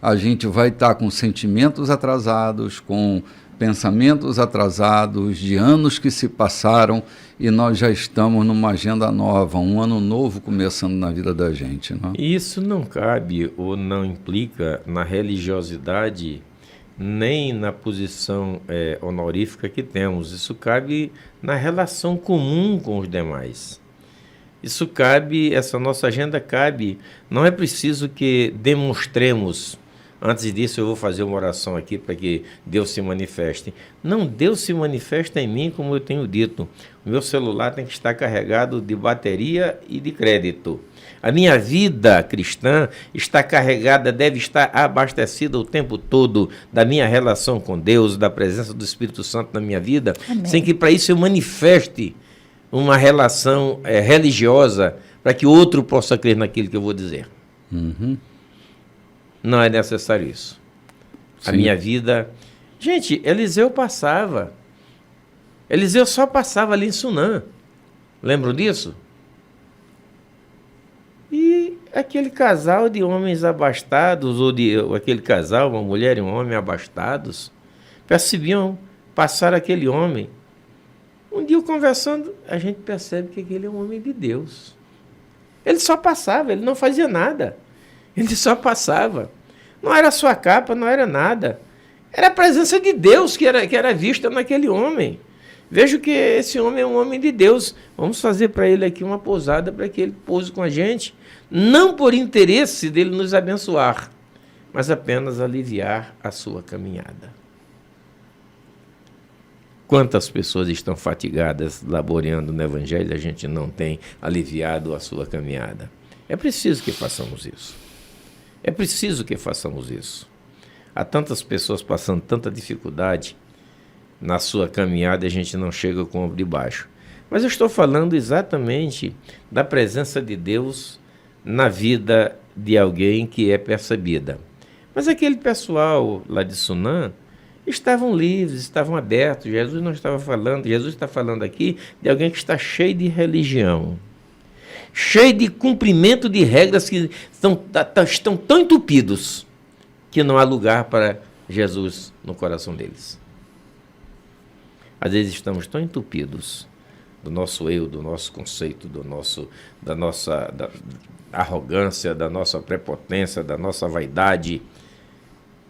A gente vai estar com sentimentos atrasados, com pensamentos atrasados, de anos que se passaram, e nós já estamos numa agenda nova, um ano novo começando na vida da gente. Não? Isso não cabe ou não implica na religiosidade, nem na posição honorífica que temos. Isso cabe na relação comum com os demais. Isso cabe, essa nossa agenda cabe. Não é preciso que demonstremos. Antes disso, eu vou fazer uma oração aqui para que Deus se manifeste. Não, Deus se manifesta em mim, como eu tenho dito. O meu celular tem que estar carregado de bateria e de crédito. A minha vida cristã está carregada, deve estar abastecida o tempo todo da minha relação com Deus, da presença do Espírito Santo na minha vida, Amém. Sem que para isso eu manifeste uma relação religiosa para que outro possa crer naquilo que eu vou dizer. Uhum. Não é necessário isso. Sim. A minha vida... Gente, Eliseu passava. Eliseu só passava ali em Sunã. Lembram disso? E aquele casal de homens abastados, ou aquele casal, uma mulher e um homem abastados, percebiam passar aquele homem. Um dia conversando, a gente percebe que aquele é um homem de Deus. Ele só passava, ele não fazia nada. Ele só passava. Não era sua capa, não era nada. Era a presença de Deus que era vista naquele homem. Vejo que esse homem é um homem de Deus. Vamos fazer para ele aqui uma pousada para que ele pouse com a gente. Não por interesse dele nos abençoar, mas apenas aliviar a sua caminhada. Quantas pessoas estão fatigadas laboreando no Evangelho e a gente não tem aliviado a sua caminhada? É preciso que façamos isso. É preciso que façamos isso. Há tantas pessoas passando tanta dificuldade na sua caminhada e a gente não chega com o ombro de baixo. Mas eu estou falando exatamente da presença de Deus na vida de alguém que é percebida. Mas aquele pessoal lá de Sunã estavam livres, estavam abertos. Jesus não estava falando, Jesus está falando aqui de alguém que está cheio de religião, cheio de cumprimento de regras que estão tão entupidos que não há lugar para Jesus no coração deles. Às vezes estamos tão entupidos do nosso eu, do nosso conceito, da nossa arrogância, da nossa prepotência, da nossa vaidade,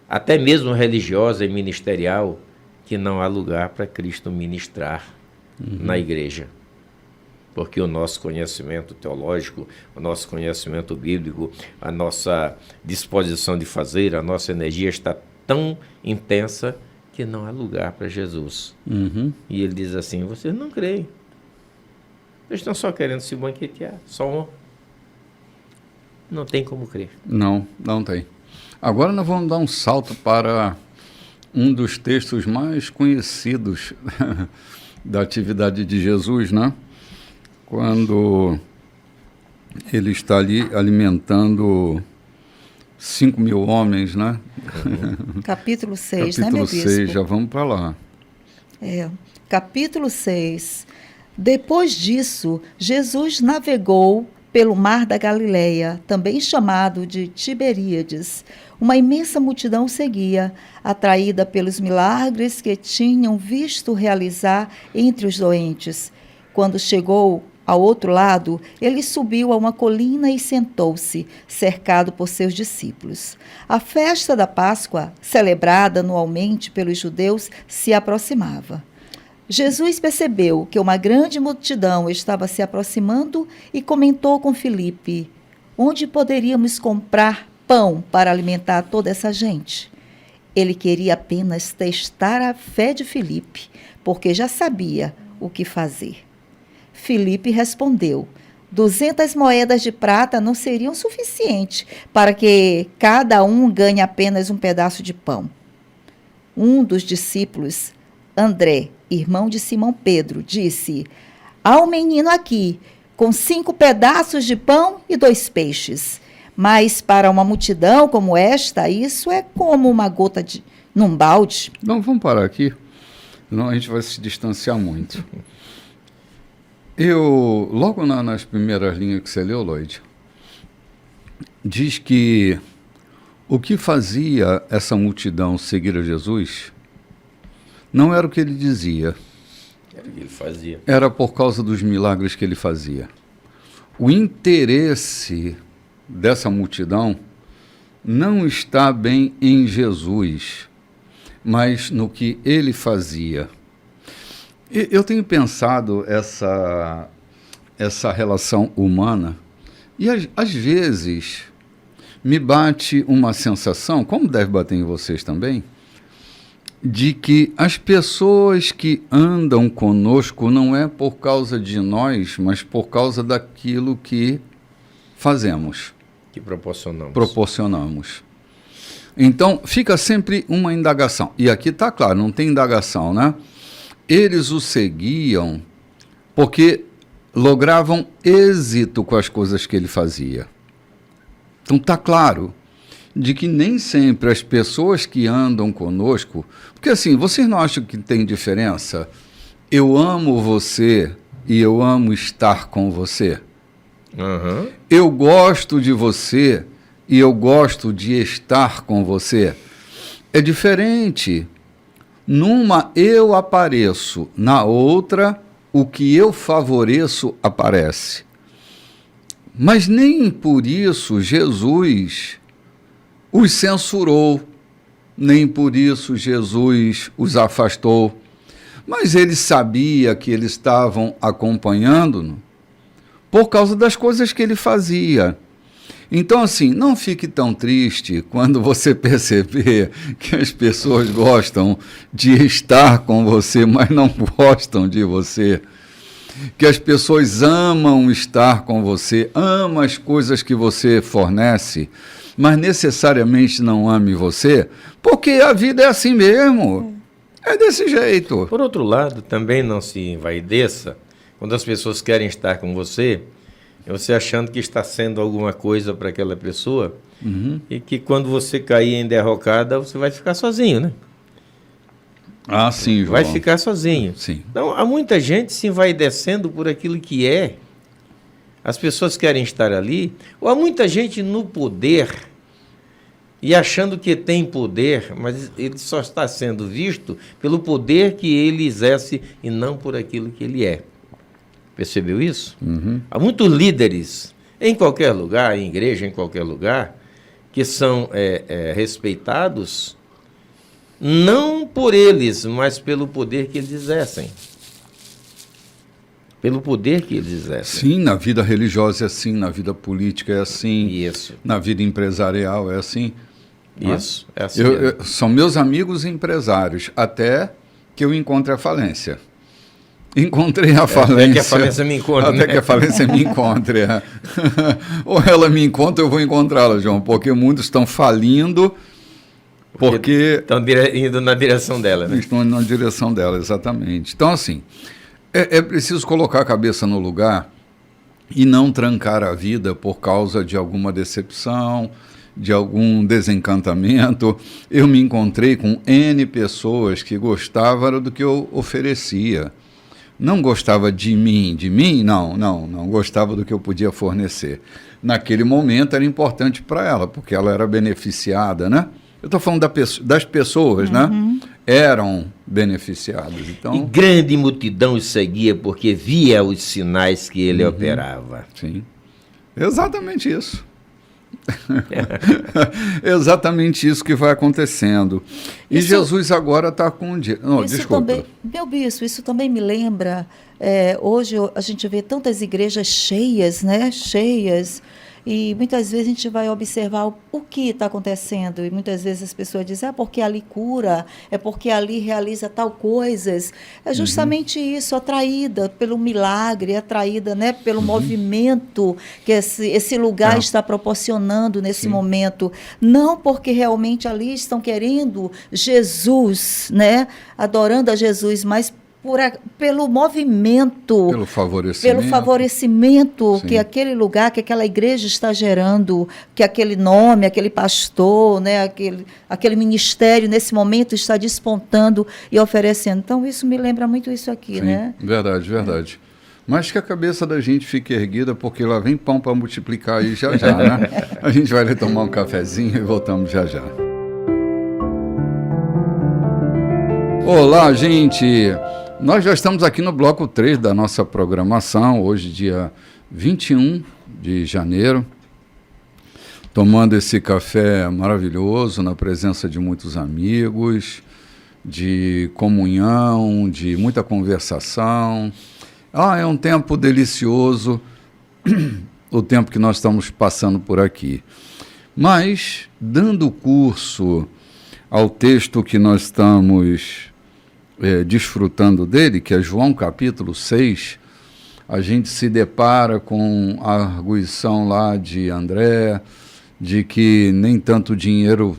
até mesmo religiosa e ministerial, que não há lugar para Cristo ministrar na igreja. Porque o nosso conhecimento teológico, o nosso conhecimento bíblico, a nossa disposição de fazer, a nossa energia está tão intensa que não há lugar para Jesus. E ele diz assim, vocês não creem. Vocês estão só querendo se banquetear, só não tem como crer. Não tem. Agora nós vamos dar um salto para um dos textos mais conhecidos da atividade de Jesus, né? Quando ele está ali alimentando 5.000 homens, né? Capítulo 6, Capítulo né, meu bispo? 6, já vamos para lá. Capítulo 6. Depois disso, Jesus navegou pelo mar da Galileia, também chamado de Tiberíades. Uma imensa multidão seguia, atraída pelos milagres que tinham visto realizar entre os doentes. Quando chegou ao outro lado, ele subiu a uma colina e sentou-se, cercado por seus discípulos. A festa da Páscoa, celebrada anualmente pelos judeus, se aproximava. Jesus percebeu que uma grande multidão estava se aproximando e comentou com Filipe: onde poderíamos comprar pão para alimentar toda essa gente? Ele queria apenas testar a fé de Filipe, porque já sabia o que fazer. Filipe respondeu: 200 moedas de prata não seriam suficientes para que cada um ganhe apenas um pedaço de pão. Um dos discípulos, André, irmão de Simão Pedro, disse: há um menino aqui, com 5 pedaços de pão e 2 peixes. Mas para uma multidão como esta, isso é como uma gota num balde. Não, vamos parar aqui, senão a gente vai se distanciar muito. Logo nas primeiras linhas que você leu, Lloyd, diz que o que fazia essa multidão seguir a Jesus não era o que ele dizia. Era o que ele fazia. Era por causa dos milagres que ele fazia. O interesse dessa multidão não está bem em Jesus, mas no que ele fazia. Eu tenho pensado essa relação humana e às vezes me bate uma sensação, como deve bater em vocês também, de que as pessoas que andam conosco não é por causa de nós, mas por causa daquilo que fazemos. Que proporcionamos. Proporcionamos. Então, fica sempre uma indagação. E aqui está claro, não tem indagação, né? Eles o seguiam porque logravam êxito com as coisas que ele fazia. Então, está claro de que nem sempre as pessoas que andam conosco... Porque, assim, vocês não acham que tem diferença? Eu amo você e eu amo estar com você. Uhum. Eu gosto de você e eu gosto de estar com você. É diferente. Numa eu apareço, na outra o que eu favoreço aparece. Mas nem por isso Jesus os censurou, nem por isso Jesus os afastou. Mas ele sabia que eles estavam acompanhando-no por causa das coisas que ele fazia. Então, assim, não fique tão triste quando você perceber que as pessoas gostam de estar com você, mas não gostam de você. Que as pessoas amam estar com você, amam as coisas que você fornece, mas necessariamente não ame você, porque a vida é assim mesmo. É desse jeito. Por outro lado, também não se envaideça quando as pessoas querem estar com você, você achando que está sendo alguma coisa para aquela pessoa, e que quando você cair em derrocada, você vai ficar sozinho, né? Ah, sim, João. Vai ficar sozinho. Sim. Então, há muita gente se envaidecendo por aquilo que é. As pessoas querem estar ali, ou há muita gente no poder e achando que tem poder, mas ele só está sendo visto pelo poder que ele exerce e não por aquilo que ele é. Percebeu isso? Uhum. Há muitos líderes em qualquer lugar, em igreja, em qualquer lugar, que são respeitados não por eles, mas pelo poder que eles exercem. Pelo poder que eles exercem. Sim, na vida religiosa é assim, na vida política é assim, Isso. na vida empresarial é assim. Isso, é assim. São meus amigos empresários, até que eu encontre a falência. Encontrei a falência. Até que a falência me encontre. Até que a falência me encontre. Ou ela me encontra, eu vou encontrá-la, João, porque muitos estão falindo porque estão indo na direção dela, né? Estão indo na direção dela, exatamente. Então, assim, é preciso colocar a cabeça no lugar e não trancar a vida por causa de alguma decepção, de algum desencantamento. Eu me encontrei com N pessoas que gostavam do que eu oferecia. Não gostava de mim, não gostava do que eu podia fornecer. Naquele momento era importante para ela, porque ela era beneficiada, né? Eu estou falando das pessoas, né? Eram beneficiadas. Então... E grande multidão o seguia porque via os sinais que ele operava. Sim, exatamente isso. Exatamente isso que vai acontecendo. E isso, Jesus agora está com um dia. Não, desculpa. Também, meu bispo, isso também me lembra. Hoje a gente vê tantas igrejas cheias, né? Cheias. E muitas vezes a gente vai observar o que está acontecendo. E muitas vezes as pessoas dizem, é porque ali cura, é porque ali realiza tal coisas. É justamente isso, atraída pelo milagre, atraída, né, pelo movimento que esse lugar está proporcionando nesse momento. Não porque realmente ali estão querendo Jesus, né, adorando a Jesus, mas pelo movimento, pelo favorecimento que aquele lugar, que aquela igreja está gerando, que aquele nome, aquele pastor, né, aquele ministério nesse momento está despontando e oferecendo. Então isso me lembra muito isso aqui, Sim, né? Verdade. Mas que a cabeça da gente fique erguida, porque lá vem pão para multiplicar aí já, né? A gente vai ali tomar um cafezinho e voltamos já. Olá, gente! Nós já estamos aqui no bloco 3 da nossa programação, hoje dia 21 de janeiro, tomando esse café maravilhoso na presença de muitos amigos, de comunhão, de muita conversação. É um tempo delicioso, o tempo que nós estamos passando por aqui. Mas, dando curso ao texto que nós estamos desfrutando dele, que é João capítulo 6, a gente se depara com a arguição lá de André, de que nem tanto dinheiro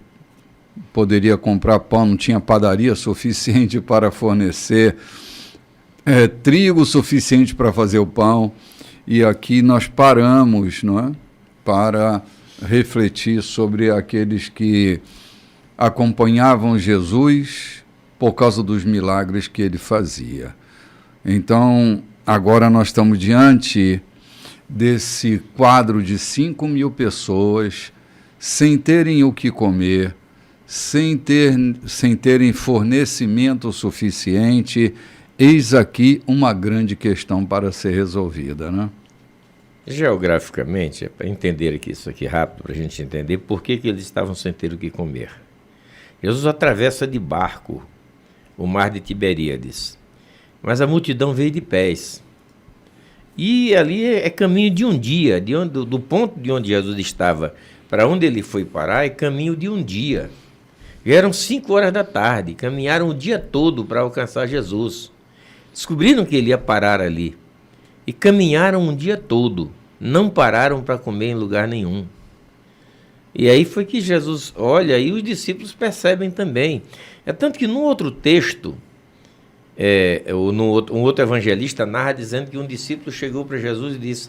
poderia comprar pão, não tinha padaria suficiente para fornecer trigo suficiente para fazer o pão. E aqui nós paramos, não é? Para refletir sobre aqueles que acompanhavam Jesus por causa dos milagres que ele fazia. Então, agora nós estamos diante desse quadro de 5.000 pessoas sem terem o que comer, sem terem fornecimento suficiente. Eis aqui uma grande questão para ser resolvida, né? Geograficamente, para entender aqui isso aqui rápido, para a gente entender por que eles estavam sem ter o que comer. Jesus atravessa de barco o mar de Tiberíades, mas a multidão veio de pés. E ali é caminho de um dia, do ponto de onde Jesus estava para onde ele foi parar, é caminho de um dia. E eram 5 horas da tarde, caminharam o dia todo para alcançar Jesus. Descobriram que ele ia parar ali e caminharam um dia todo, não pararam para comer em lugar nenhum. E aí foi que Jesus olha e os discípulos percebem também. É tanto que no outro texto, um outro evangelista narra dizendo que um discípulo chegou para Jesus e disse: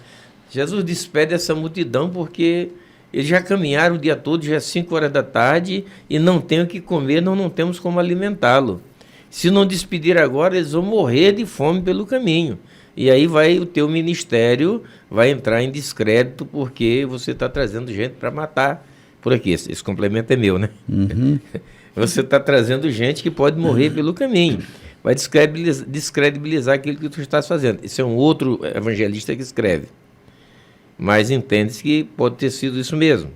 Jesus, despede essa multidão porque eles já caminharam o dia todo, já é 5 horas da tarde e não tem o que comer, não temos como alimentá-lo. Se não despedir agora, eles vão morrer de fome pelo caminho. E aí o teu ministério vai entrar em descrédito porque você está trazendo gente para matar por aqui. Esse complemento é meu, né? Uhum. Você está trazendo gente que pode morrer pelo caminho. Vai descredibilizar aquilo que tu estás fazendo. Esse é um outro evangelista que escreve. Mas entende-se que pode ter sido isso mesmo.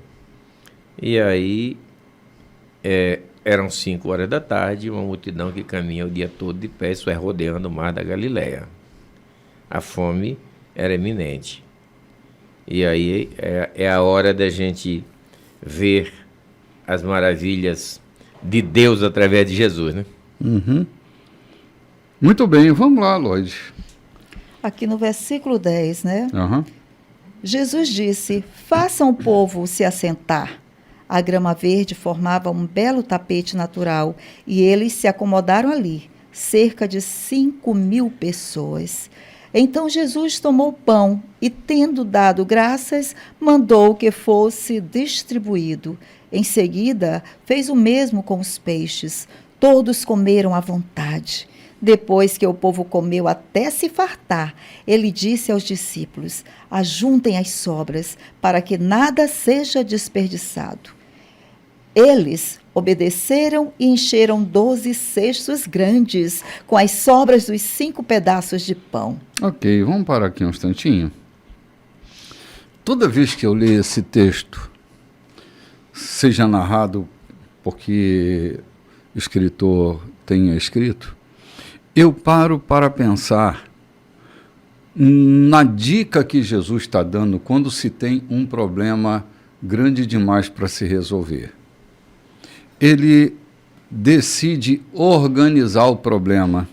E aí eram 5 horas da tarde, uma multidão que caminha o dia todo de pé, isso é rodeando o mar da Galileia. A fome era iminente. E aí é a hora da gente ver as maravilhas de Deus através de Jesus, né? Uhum. Muito bem, vamos lá, Lloyd. Aqui no versículo 10, né? Uhum. Jesus disse: façam o povo se assentar. A grama verde formava um belo tapete natural e eles se acomodaram ali, cerca de 5.000 pessoas. Então Jesus tomou o pão e, tendo dado graças, mandou que fosse distribuído. Em seguida, fez o mesmo com os peixes. Todos comeram à vontade. Depois que o povo comeu até se fartar, ele disse aos discípulos: ajuntem as sobras, para que nada seja desperdiçado. Eles obedeceram e encheram 12 cestos grandes, com as sobras dos 5 pedaços de pão. Ok, vamos parar aqui um instantinho. Toda vez que eu leio esse texto, seja narrado porque o escritor tenha escrito, eu paro para pensar na dica que Jesus está dando quando se tem um problema grande demais para se resolver. Ele decide organizar o problema.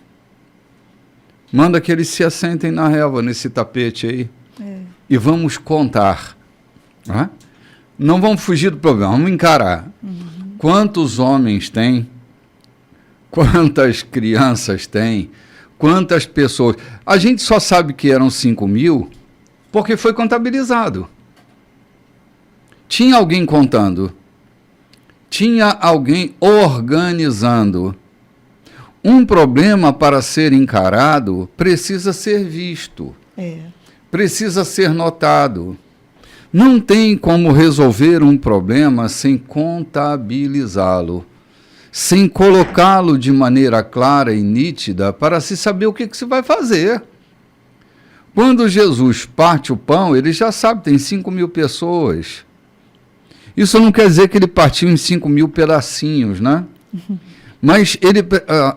Manda que eles se assentem na relva, nesse tapete aí, e vamos contar. Né? Não vamos fugir do problema, vamos encarar. Quantos homens tem? Quantas crianças tem? Quantas pessoas? A gente só sabe que eram 5.000 porque foi contabilizado. Tinha alguém contando. Tinha alguém organizando. Um problema, para ser encarado, precisa ser visto. Precisa ser notado. Não tem como resolver um problema sem contabilizá-lo, sem colocá-lo de maneira clara e nítida para se saber o que se vai fazer. Quando Jesus parte o pão, ele já sabe, tem 5.000 pessoas. Isso não quer dizer que ele partiu em 5.000 pedacinhos, né? Mas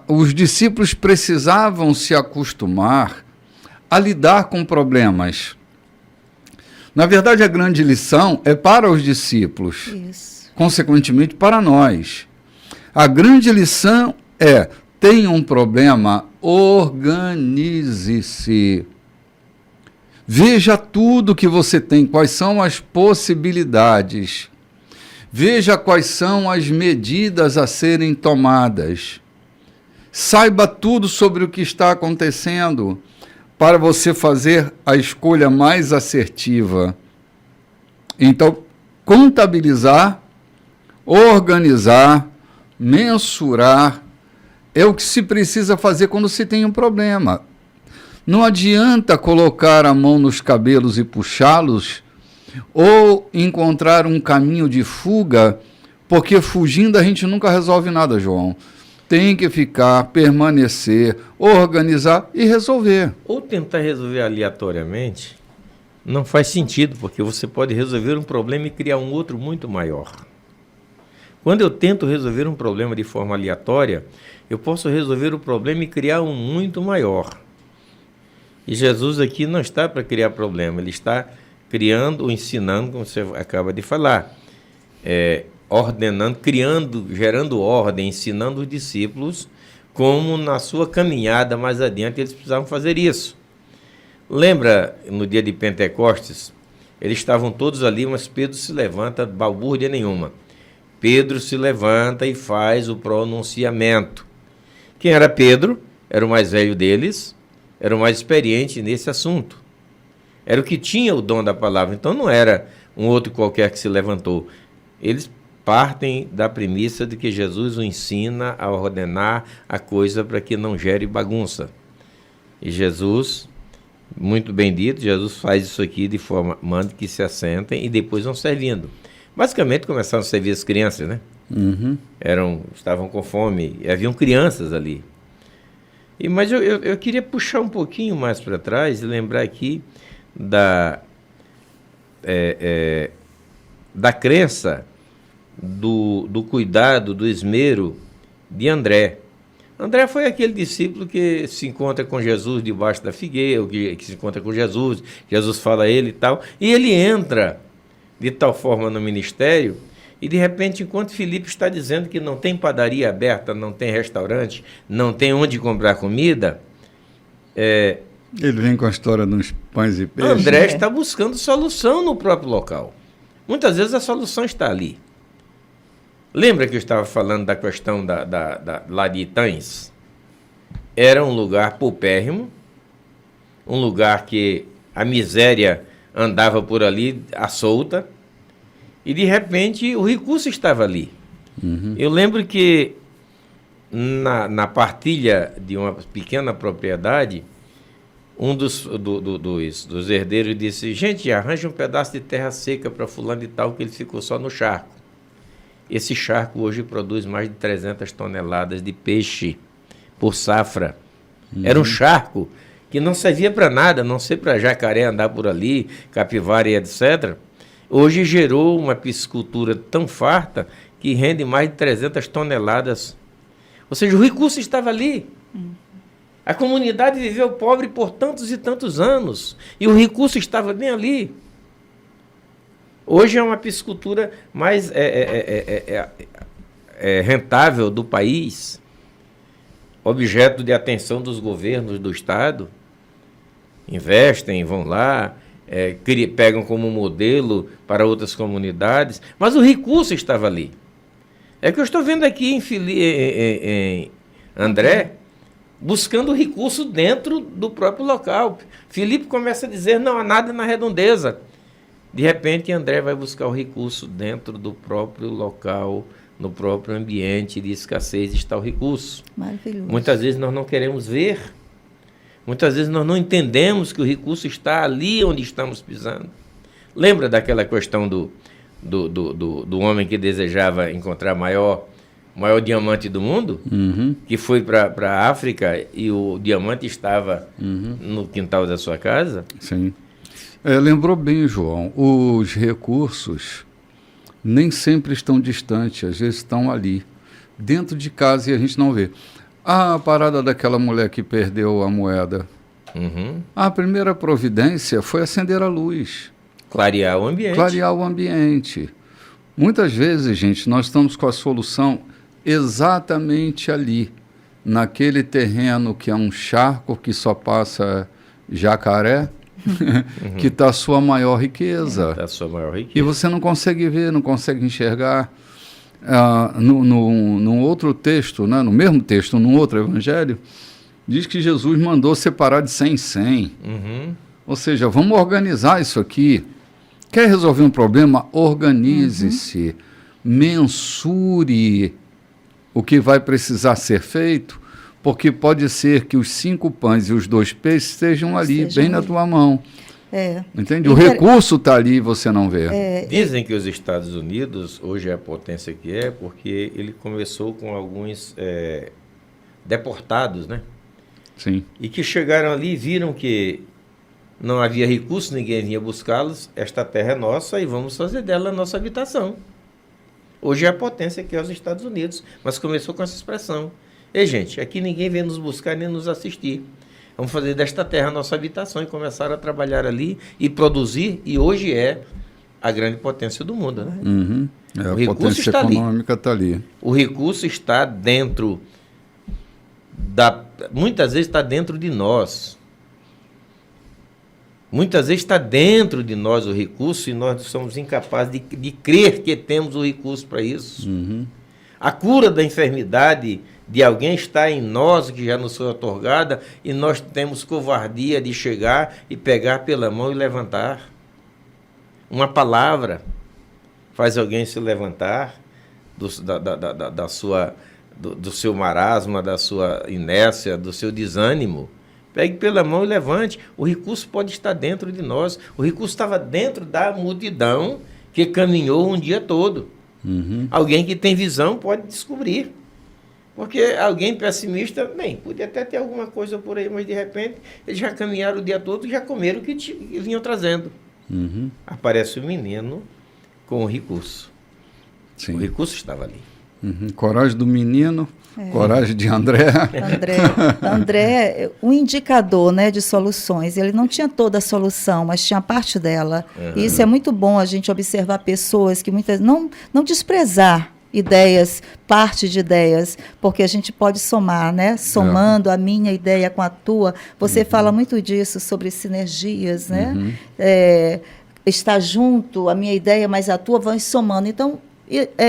os discípulos precisavam se acostumar a lidar com problemas. Na verdade, a grande lição é para os discípulos, consequentemente para nós. A grande lição é: tem um problema, organize-se. Veja tudo que você tem, quais são as possibilidades. Veja quais são as medidas a serem tomadas. Saiba tudo sobre o que está acontecendo para você fazer a escolha mais assertiva. Então, contabilizar, organizar, mensurar é o que se precisa fazer quando se tem um problema. Não adianta colocar a mão nos cabelos e puxá-los ou encontrar um caminho de fuga, porque fugindo a gente nunca resolve nada, João. Tem que ficar, permanecer, organizar e resolver. Ou tentar resolver aleatoriamente não faz sentido, porque você pode resolver um problema e criar um outro muito maior. Quando eu tento resolver um problema de forma aleatória, eu posso resolver o problema e criar um muito maior. E Jesus aqui não está para criar problema, ele está criando ou ensinando, como você acaba de falar, ordenando, criando, gerando ordem, ensinando os discípulos como na sua caminhada mais adiante eles precisavam fazer isso. Lembra, no dia de Pentecostes, eles estavam todos ali, mas Pedro se levanta, balbúrdia nenhuma. Pedro se levanta e faz o pronunciamento. Quem era Pedro? Era o mais velho deles, era o mais experiente nesse assunto. Era o que tinha o dom da palavra, então não era um outro qualquer que se levantou. Eles partem da premissa de que Jesus o ensina a ordenar a coisa para que não gere bagunça. E Jesus, muito bem dito, Jesus faz isso aqui de forma, manda que se assentem e depois vão servindo. Basicamente começaram a servir as crianças, né? Estavam com fome, haviam crianças ali. Mas eu queria puxar um pouquinho mais para trás e lembrar aqui da crença, do cuidado, do esmero de André. André foi aquele discípulo que se encontra com Jesus debaixo da figueira, que se encontra com Jesus, Jesus fala a ele e tal, e ele entra de tal forma no ministério, e de repente, enquanto Filipe está dizendo que não tem padaria aberta, não tem restaurante, não tem onde comprar comida, ele vem com a história dos pães e peixes. André está buscando solução no próprio local. Muitas vezes a solução está ali. Lembra que eu estava falando da questão lá de Itães? Era um lugar paupérrimo, um lugar que a miséria andava por ali à solta, e de repente o recurso estava ali. Eu lembro que na partilha de uma pequena propriedade, um dos herdeiros disse: gente, arranja um pedaço de terra seca para fulano e tal, que ele ficou só no charco. Esse charco hoje produz mais de 300 toneladas de peixe por safra. Era um charco que não servia para nada, a não ser para jacaré andar por ali, capivara e etc. Hoje gerou uma piscicultura tão farta que rende mais de 300 toneladas. Ou seja, o recurso estava ali. A comunidade viveu pobre por tantos e tantos anos. E o recurso estava bem ali. Hoje é uma piscicultura mais rentável do país, objeto de atenção dos governos do Estado. Investem, vão lá, pegam como modelo para outras comunidades, mas o recurso estava ali. É que eu estou vendo aqui em André, buscando recurso dentro do próprio local. Filipe começa a dizer, não há nada na redondeza. De repente, André vai buscar o recurso dentro do próprio local, no próprio ambiente de escassez está o recurso. Maravilhoso. Muitas vezes nós não queremos ver, muitas vezes nós não entendemos que o recurso está ali onde estamos pisando. Lembra daquela questão do homem que desejava encontrar o maior diamante do mundo? Uhum. Que foi para a África e o diamante estava no quintal da sua casa? Sim. Lembrou bem, João, os recursos nem sempre estão distantes, às vezes estão ali, dentro de casa e a gente não vê. A parada daquela mulher que perdeu a moeda. Uhum. A primeira providência foi acender a luz. Clarear o ambiente. Clarear o ambiente. Muitas vezes, gente, nós estamos com a solução exatamente ali, naquele terreno que é um charco que só passa jacaré, que está a sua maior riqueza. Está a sua maior riqueza. E você não consegue ver, não consegue enxergar. Num outro texto, né, no mesmo texto, num outro evangelho, diz que Jesus mandou separar de 100 em 100. Uhum. Ou seja, vamos organizar isso aqui. Quer resolver um problema? Organize-se, mensure o que vai precisar ser feito, porque pode ser que os 5 pães e os 2 peixes estejam ali, bem na tua mão. Entende? O recurso está ali e você não vê. Dizem que os Estados Unidos, hoje é a potência que é, porque ele começou com alguns deportados, né? Sim. E que chegaram ali e viram que não havia recurso, ninguém vinha buscá-los, esta terra é nossa e vamos fazer dela a nossa habitação. Hoje é a potência que é os Estados Unidos, mas começou com essa expressão. Ei, gente, aqui ninguém vem nos buscar nem nos assistir. Vamos fazer desta terra a nossa habitação e começar a trabalhar ali e produzir, e hoje é a grande potência do mundo, né? Uhum. O A recurso potência está econômica está ali. O recurso está dentro muitas vezes está dentro de nós. Muitas vezes está dentro de nós o recurso e nós somos incapazes de crer que temos o recurso para isso. Uhum. A cura da enfermidade de alguém está em nós, que já nos foi otorgada, e nós temos covardia de chegar e pegar pela mão e levantar. Uma palavra faz alguém se levantar do seu marasma, da sua inércia, do seu desânimo. Pegue pela mão e levante. O recurso pode estar dentro de nós. O recurso estava dentro da multidão que caminhou um dia todo. Uhum. Alguém que tem visão pode descobrir. Porque alguém pessimista, bem, podia até ter alguma coisa por aí, mas de repente eles já caminharam o dia todo e já comeram o que vinham trazendo. Uhum. Aparece o menino com o recurso. Sim. O recurso estava ali. Uhum. Coragem do menino, coragem de André. André, um indicador, né, de soluções. Ele não tinha toda a solução, mas tinha parte dela. E isso é muito bom a gente observar pessoas que muitas não desprezar ideias, parte de ideias, porque a gente pode somar, né? Somando a minha ideia com a tua. Você fala muito disso, sobre sinergias, né? Estar junto, a minha ideia mais a tua, vão somando. Então,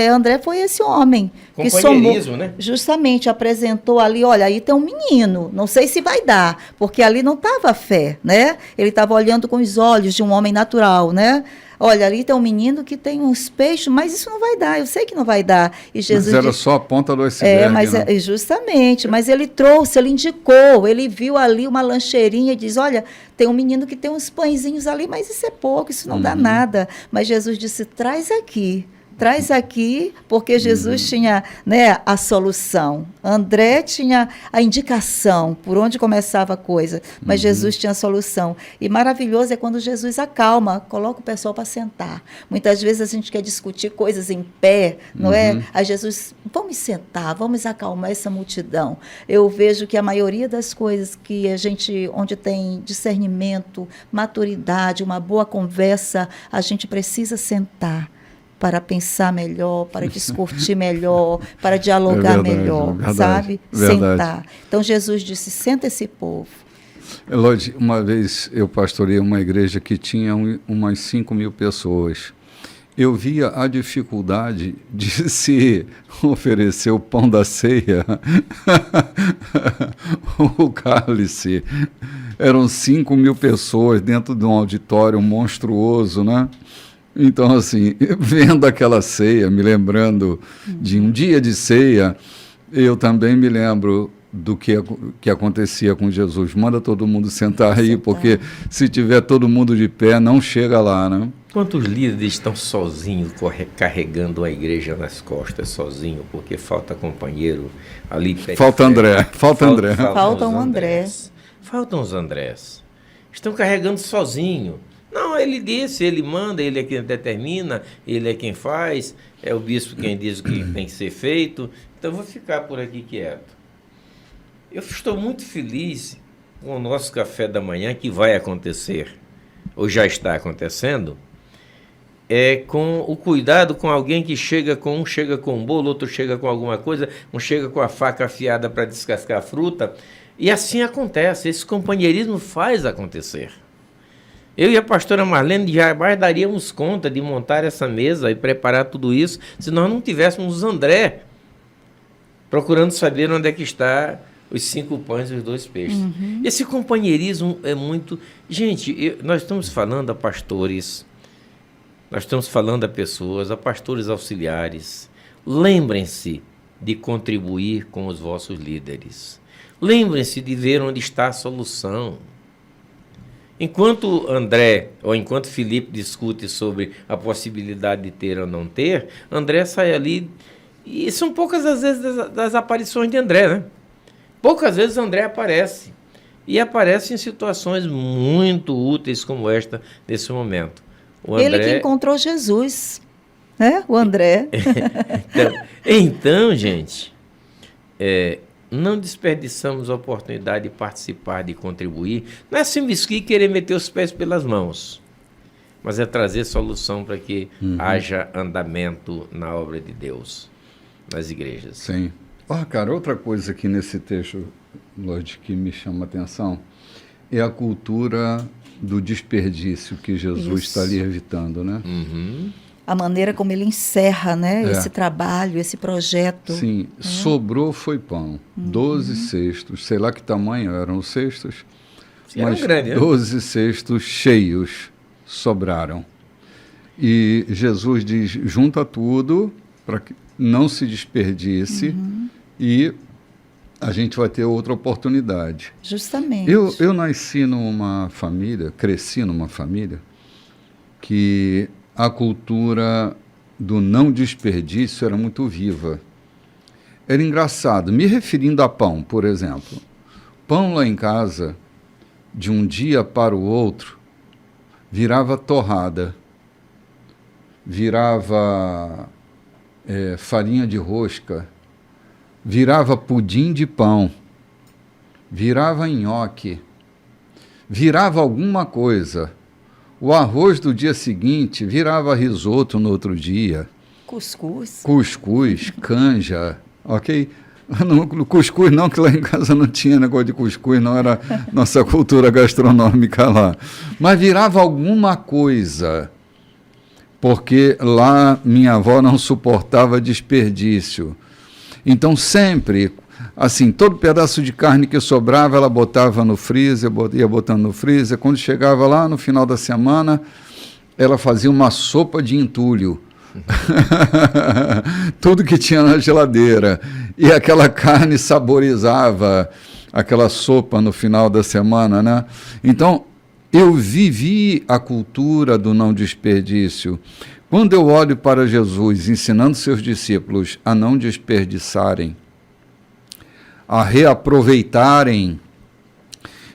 André foi esse homem que somou, né? Justamente apresentou ali, olha, aí tem um menino, não sei se vai dar, porque ali não estava fé, né? Ele estava olhando com os olhos de um homem natural, né? Olha, ali tem um menino que tem uns peixes, mas isso não vai dar, eu sei que não vai dar. E Jesus mas era só a ponta do iceberg, mas né? Justamente, mas ele trouxe, ele indicou, ele viu ali uma lancheirinha e diz, olha, tem um menino que tem uns pãezinhos ali, mas isso é pouco, isso não dá nada. Mas Jesus disse, traz aqui. traz aqui, porque Jesus tinha, né, a solução. André tinha a indicação por onde começava a coisa, mas Jesus tinha a solução. E maravilhoso é quando Jesus acalma, coloca o pessoal para sentar. Muitas vezes a gente quer discutir coisas em pé, não é? Aí Jesus, vamos sentar, vamos acalmar essa multidão. Eu vejo que a maioria das coisas que a gente, onde tem discernimento, maturidade, uma boa conversa, a gente precisa sentar para pensar melhor, para discutir melhor, para dialogar melhor, sabe? Sentar. Então, Jesus disse, senta esse povo. Elode, uma vez eu pastorei uma igreja que tinha umas 5.000 pessoas. Eu via a dificuldade de se oferecer o pão da ceia, o cálice. Eram 5.000 pessoas dentro de um auditório monstruoso, né? Então, assim, vendo aquela ceia, me lembrando de um dia de ceia, eu também me lembro do que acontecia com Jesus. Manda todo mundo sentar aí, porque se tiver todo mundo de pé, não chega lá, né? Quantos líderes estão sozinhos, carregando a igreja nas costas, sozinho, porque falta companheiro ali? Falta André, falta André. Faltam André. Faltam os Andrés. Estão carregando sozinho. Não, ele disse, ele manda, ele é quem determina, ele é quem faz, é o bispo quem diz o que tem que ser feito. Então, eu vou ficar por aqui quieto. Eu estou muito feliz com o nosso café da manhã, que vai acontecer, ou já está acontecendo, com o cuidado com alguém que chega com um bolo, outro chega com alguma coisa, um chega com a faca afiada para descascar a fruta, e assim acontece, esse companheirismo faz acontecer. Eu e a pastora Marlene jamais daríamos conta de montar essa mesa e preparar tudo isso se nós não tivéssemos os André procurando saber onde é que está os 5 pães e os 2 peixes. Esse companheirismo é muito... Gente, nós estamos falando a pastores, nós estamos falando a pessoas, a pastores auxiliares. Lembrem-se de contribuir com os vossos líderes. Lembrem-se de ver onde está a solução. Enquanto André, ou enquanto Filipe discute sobre a possibilidade de ter ou não ter, André sai ali, e são poucas as vezes das aparições de André, né? Poucas vezes André aparece, e aparece em situações muito úteis como esta, nesse momento. O André... Ele que encontrou Jesus, né? O André. Então, gente, não desperdiçamos a oportunidade de participar, de contribuir. Não é se mesquinho e querer meter os pés pelas mãos, mas é trazer solução para que haja andamento na obra de Deus, nas igrejas. Sim. Cara, outra coisa aqui nesse texto, Lorde, que me chama a atenção, é a cultura do desperdício que Jesus está ali evitando, né? A maneira como ele encerra, né, esse trabalho, esse projeto. Sim, sobrou foi pão, 12 cestos, sei lá que tamanho eram os cestos, mas grande, 12 cestos cheios sobraram. E Jesus diz, junta tudo para que não se desperdice e a gente vai ter outra oportunidade. Justamente. Eu nasci numa família, cresci numa família que a cultura do não desperdício era muito viva. Era engraçado, me referindo a pão, por exemplo. Pão lá em casa, de um dia para o outro, virava torrada, virava farinha de rosca, virava pudim de pão, virava nhoque, virava alguma coisa. O arroz do dia seguinte virava risoto no outro dia. Cuscuz. Cuscuz, canja, ok? No cuscuz não, que lá em casa não tinha negócio de cuscuz, não era nossa cultura gastronômica lá. Mas virava alguma coisa, porque lá minha avó não suportava desperdício. Então sempre, assim, todo pedaço de carne que sobrava, ela botava no freezer, ia botando no freezer. Quando chegava lá no final da semana, ela fazia uma sopa de entulho. Tudo que tinha na geladeira. E aquela carne saborizava aquela sopa no final da semana, né? Então, eu vivi a cultura do não desperdício. Quando eu olho para Jesus ensinando seus discípulos a não desperdiçarem, a reaproveitarem,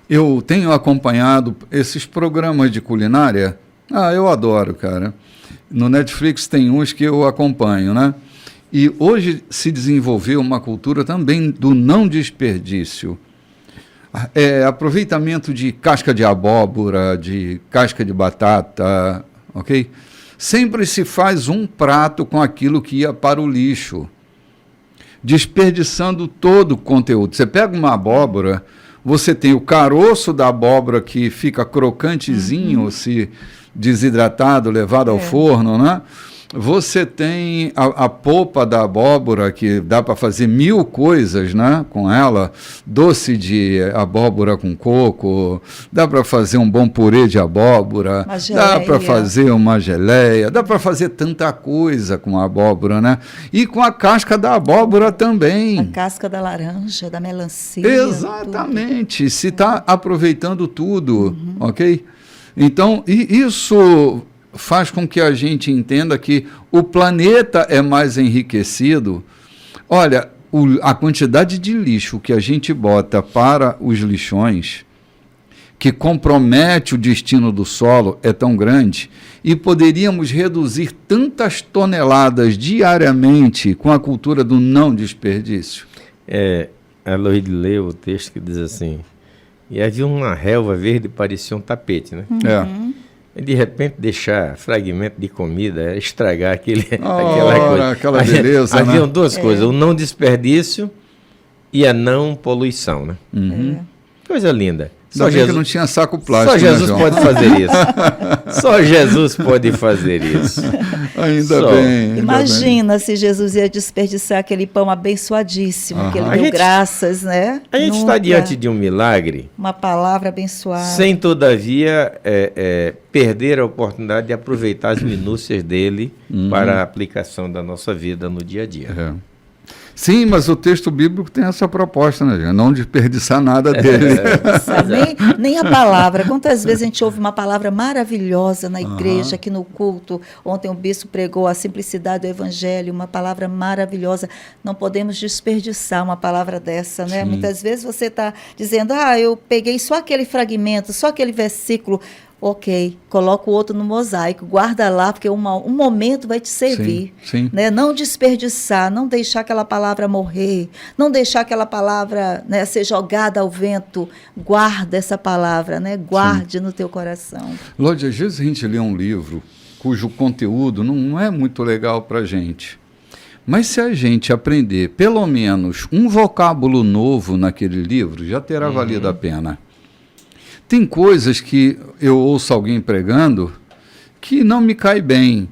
eu tenho acompanhado esses programas de culinária. Eu adoro, cara. No Netflix tem uns que eu acompanho, né? E hoje se desenvolveu uma cultura também do não desperdício. Aproveitamento de casca de abóbora, de casca de batata, ok? Sempre se faz um prato com aquilo que ia para o lixo, desperdiçando todo o conteúdo. Você pega uma abóbora, você tem o caroço da abóbora que fica crocantezinho, se desidratado, levado ao forno, né? Você tem a polpa da abóbora, que dá para fazer 1000 coisas, né, com ela. Doce de abóbora com coco, dá para fazer um bom purê de abóbora, dá para fazer uma geleia, dá para fazer tanta coisa com a abóbora, né? E com a casca da abóbora também. A casca da laranja, da melancia. Exatamente, se está aproveitando tudo, ok? Então, isso faz com que a gente entenda que o planeta é mais enriquecido. Olha, a quantidade de lixo que a gente bota para os lixões, que compromete o destino do solo, é tão grande, e poderíamos reduzir tantas toneladas diariamente com a cultura do não desperdício. A Loide leu o texto que diz assim, e havia uma relva verde, parecia um tapete, né? E de repente deixar fragmento de comida, estragar aquela beleza, Haviam né? duas coisas, o não desperdício e a não poluição, né? Coisa linda. Só Jesus que não tinha saco plástico. Só Jesus, né, pode fazer isso. Só Jesus pode fazer isso. Ainda bem. Imagina se Jesus ia desperdiçar aquele pão abençoadíssimo, que ele deu graças, né? A gente está diante de um milagre. Uma palavra abençoada. Sem, todavia, perder a oportunidade de aproveitar as minúcias dele para a aplicação da nossa vida no dia a dia. Sim, mas o texto bíblico tem essa proposta, né, gente? Não desperdiçar nada dele. Nem a palavra. Quantas vezes a gente ouve uma palavra maravilhosa na igreja, aqui no culto. Ontem o bispo pregou a simplicidade do evangelho, uma palavra maravilhosa. Não podemos desperdiçar uma palavra dessa, né? Sim. Muitas vezes você está dizendo, eu peguei só aquele fragmento, só aquele versículo. Ok, coloca o outro no mosaico, guarda lá, porque um momento vai te servir. Sim. Né? Não desperdiçar, não deixar aquela palavra morrer, não deixar aquela palavra, né, ser jogada ao vento. Guarda essa palavra, né? Guarde no teu coração. Lorde, às vezes a gente lê um livro cujo conteúdo não é muito legal para a gente. Mas se a gente aprender pelo menos um vocábulo novo naquele livro, já terá valido a pena. Tem coisas que eu ouço alguém pregando que não me cai bem.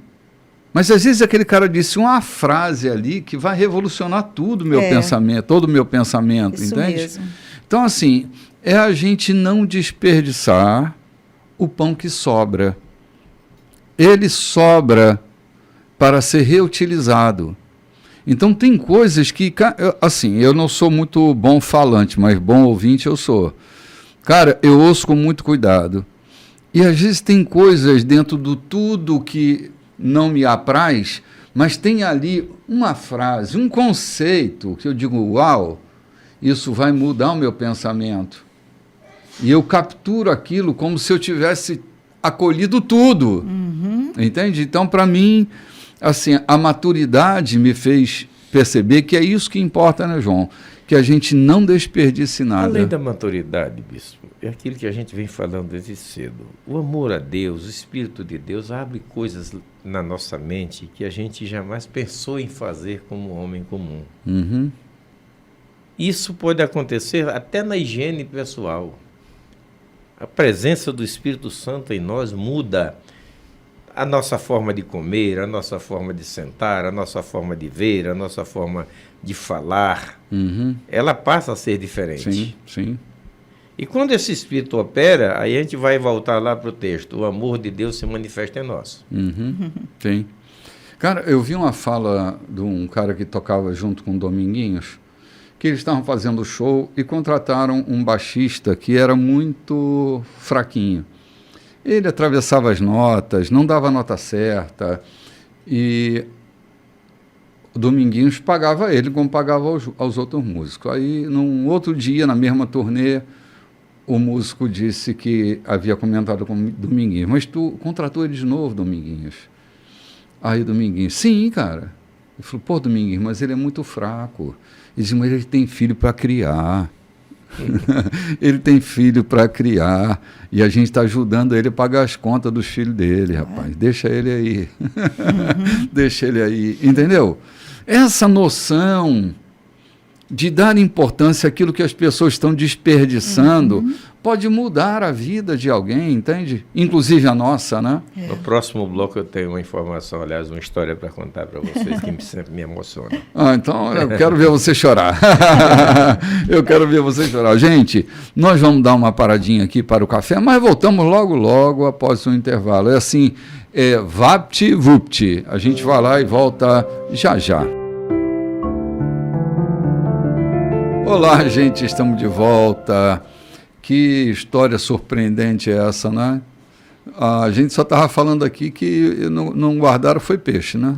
Mas às vezes aquele cara disse uma frase ali que vai revolucionar tudo meu pensamento, todo o meu pensamento, isso entende? Mesmo. Então, assim, é a gente não desperdiçar o pão que sobra. Ele sobra para ser reutilizado. Então tem coisas que, assim, eu não sou muito bom falante, mas bom ouvinte eu sou. Cara, eu ouço com muito cuidado. E às vezes tem coisas dentro do tudo que não me apraz, mas tem ali uma frase, um conceito que eu digo, uau, isso vai mudar o meu pensamento. E eu capturo aquilo como se eu tivesse acolhido tudo. Entende? Então, para mim, assim, a maturidade me fez perceber que é isso que importa, né, João? Que a gente não desperdice nada. Além da maturidade, bispo, é aquilo que a gente vem falando desde cedo. O amor a Deus, o Espírito de Deus abre coisas na nossa mente que a gente jamais pensou em fazer como homem comum. Isso pode acontecer até na higiene pessoal. A presença do Espírito Santo em nós muda a nossa forma de comer, a nossa forma de sentar, a nossa forma de ver, a nossa forma de falar. Ela passa a ser diferente. Sim. E quando esse Espírito opera, aí a gente vai voltar lá para o texto. O amor de Deus se manifesta em nós. Sim. Cara, eu vi uma fala de um cara que tocava junto com o Dominguinhos, que eles estavam fazendo show e contrataram um baixista que era muito fraquinho. Ele atravessava as notas, não dava a nota certa, E o Dominguinhos pagava ele como pagava aos outros músicos. Aí, num outro dia, na mesma turnê, o músico disse que havia comentado com o Dominguinhos, mas tu contratou ele de novo, Dominguinhos? Aí Dominguinhos, sim, cara. Ele falou, pô, Dominguinhos, mas ele é muito fraco. Ele disse, mas ele tem filho para criar. Ele tem filho para criar e a gente está ajudando ele a pagar as contas dos filhos dele, rapaz. Deixa ele aí. Deixa ele aí. Entendeu? Essa noção de dar importância àquilo que as pessoas estão desperdiçando pode mudar a vida de alguém, entende? Inclusive a nossa, né? No próximo bloco eu tenho uma informação, aliás, uma história para contar para vocês que sempre me emociona. Então eu quero ver você chorar. Eu quero ver você chorar. Gente, nós vamos dar uma paradinha aqui para o café, mas voltamos logo, logo após o intervalo. É assim, vapt-vupt. A gente vai lá e volta já já. Olá, gente, estamos de volta. Que história surpreendente é essa, né? A gente só estava falando aqui que não guardaram foi peixe, né?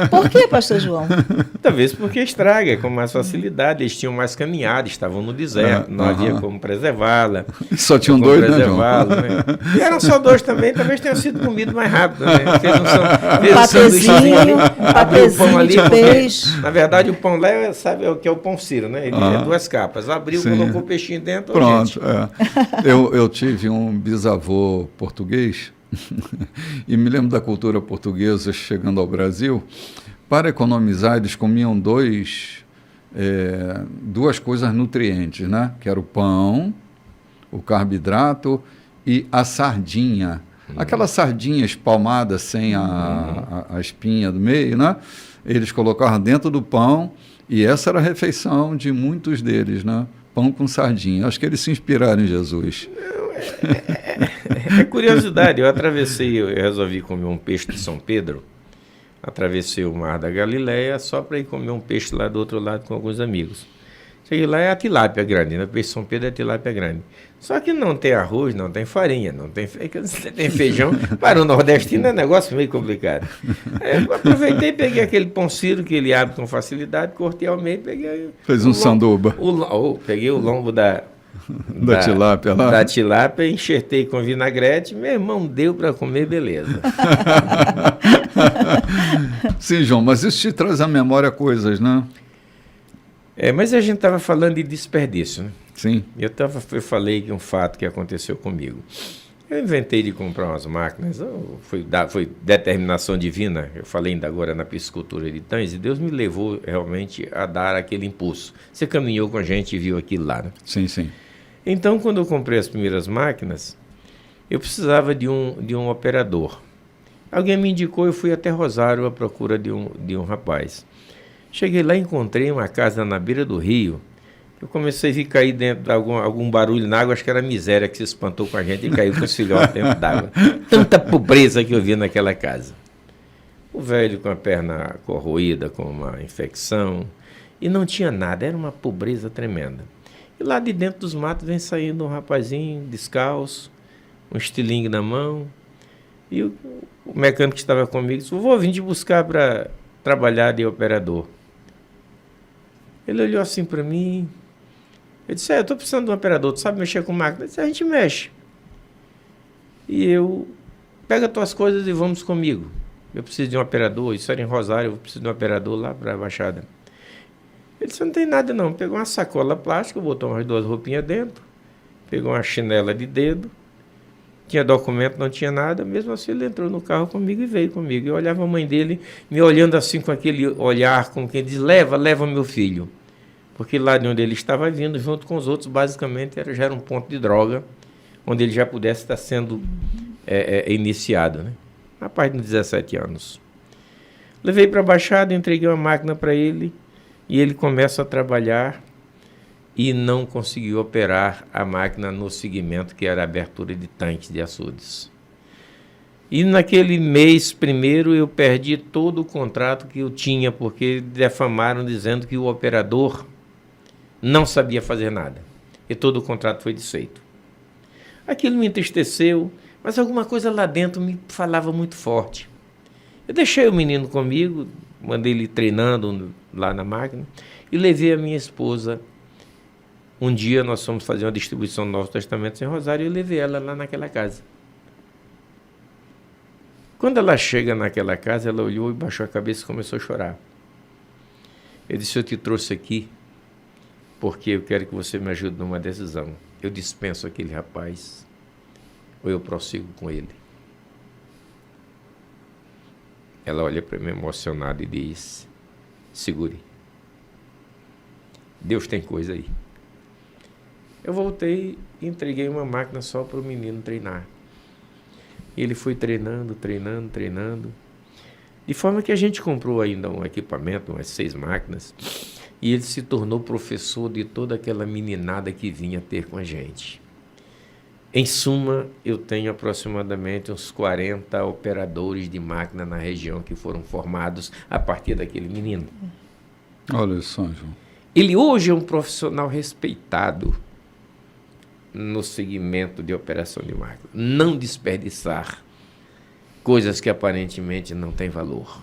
Por que, pastor João? Talvez porque estraga com mais facilidade. Eles tinham mais caminhada, estavam no deserto, não havia como preservá-la. Só tinham dois, né, João? Né? E eram só dois também, talvez tenham sido comido mais rápido. Né? Fez um sanduíchezinho ali, abriu o pão ali, de peixe. Na verdade, o pão lá, sabe o que é o pão sírio, né? Ele é duas capas. Abriu, sim, colocou o peixinho dentro. Pronto. Eu tive um bisavô português e me lembro da cultura portuguesa chegando ao Brasil. Para economizar, eles comiam duas coisas nutrientes, né? Que era o pão, o carboidrato e a sardinha. Aquela sardinha espalmada sem a espinha do meio, né? Eles colocavam dentro do pão e essa era a refeição de muitos deles, né? Pão com sardinha. Acho que eles se inspiraram em Jesus. É curiosidade. Eu resolvi comer um peixe de São Pedro. Atravessei o Mar da Galileia só para ir comer um peixe lá do outro lado com alguns amigos. Cheguei lá, é a tilápia grande, né? O peixe de São Pedro é a tilápia grande. Só que não tem arroz, não tem farinha, não tem feijão. Para o nordestino é um negócio meio complicado. Eu aproveitei e peguei aquele pão sírio que ele abre com facilidade, cortei ao meio e peguei... Fez um sanduba. Peguei o lombo da tilápia lá. Da tilápia, enxertei com vinagrete, meu irmão deu para comer, beleza. Sim, João, mas isso te traz à memória coisas, né? Mas a gente estava falando de desperdício, né? Sim. Eu falei que um fato que aconteceu comigo. Eu inventei de comprar umas máquinas, foi determinação divina. Eu falei ainda agora na piscicultura de Tães, e Deus me levou realmente a dar aquele impulso. Você caminhou com a gente e viu aquilo lá, né? Sim, sim. Então, quando eu comprei as primeiras máquinas, eu precisava de um operador. Alguém me indicou, eu fui até Rosário à procura de um rapaz. Cheguei lá e encontrei uma casa na beira do rio. Eu comecei a ver cair dentro de algum barulho na água, acho que era a miséria que se espantou com a gente e caiu com os filhotes dentro d'água. Tanta pobreza que eu vi naquela casa. O velho com a perna corroída, com uma infecção, e não tinha nada, era uma pobreza tremenda. E lá de dentro dos matos vem saindo um rapazinho descalço, um estilingue na mão, e o mecânico que estava comigo disse, vou vir te buscar para trabalhar de operador. Ele olhou assim para mim, eu disse, eu estou precisando de um operador, tu sabe mexer com máquina? Ele disse, a gente mexe. E eu, pega tuas coisas e vamos comigo. Eu preciso de um operador, isso era em Rosário, eu preciso de um operador lá para a Baixada. Ele disse, não tem nada não. Pegou uma sacola plástica, botou umas 2 roupinhas dentro, pegou uma chinela de dedo, tinha documento, não tinha nada, mesmo assim ele entrou no carro comigo e veio comigo. Eu olhava a mãe dele, me olhando assim com aquele olhar, com quem diz, leva meu filho. Porque lá de onde ele estava vindo, junto com os outros, basicamente já era um ponto de droga, onde ele já pudesse estar sendo iniciado, né? Rapaz de 17 anos. Levei para a Baixada, entreguei uma máquina para ele, e ele começa a trabalhar e não conseguiu operar a máquina no segmento que era a abertura de tanques de açudes. E naquele mês primeiro eu perdi todo o contrato que eu tinha, porque defamaram dizendo que o operador não sabia fazer nada. E todo o contrato foi desfeito. Aquilo me entristeceu, mas alguma coisa lá dentro me falava muito forte. Eu deixei o menino comigo, mandei ele treinando lá na máquina e levei a minha esposa. Um dia nós fomos fazer uma distribuição do Novo Testamento em Rosário e eu levei ela lá naquela casa. Quando ela chega naquela casa, ela olhou e baixou a cabeça e começou a chorar. Eu disse, eu te trouxe aqui porque eu quero que você me ajude numa decisão. Eu dispenso aquele rapaz ou eu prossigo com ele? Ela olha para mim emocionada e diz, segure. Deus tem coisa aí. Eu voltei e entreguei uma máquina só para o menino treinar. E ele foi treinando. De forma que a gente comprou ainda um equipamento, umas 6 máquinas, e ele se tornou professor de toda aquela meninada que vinha ter com a gente. Em suma, eu tenho aproximadamente uns 40 operadores de máquina na região que foram formados a partir daquele menino. Olha só, João. Ele hoje é um profissional respeitado no segmento de operação de máquina. Não desperdiçar coisas que aparentemente não têm valor.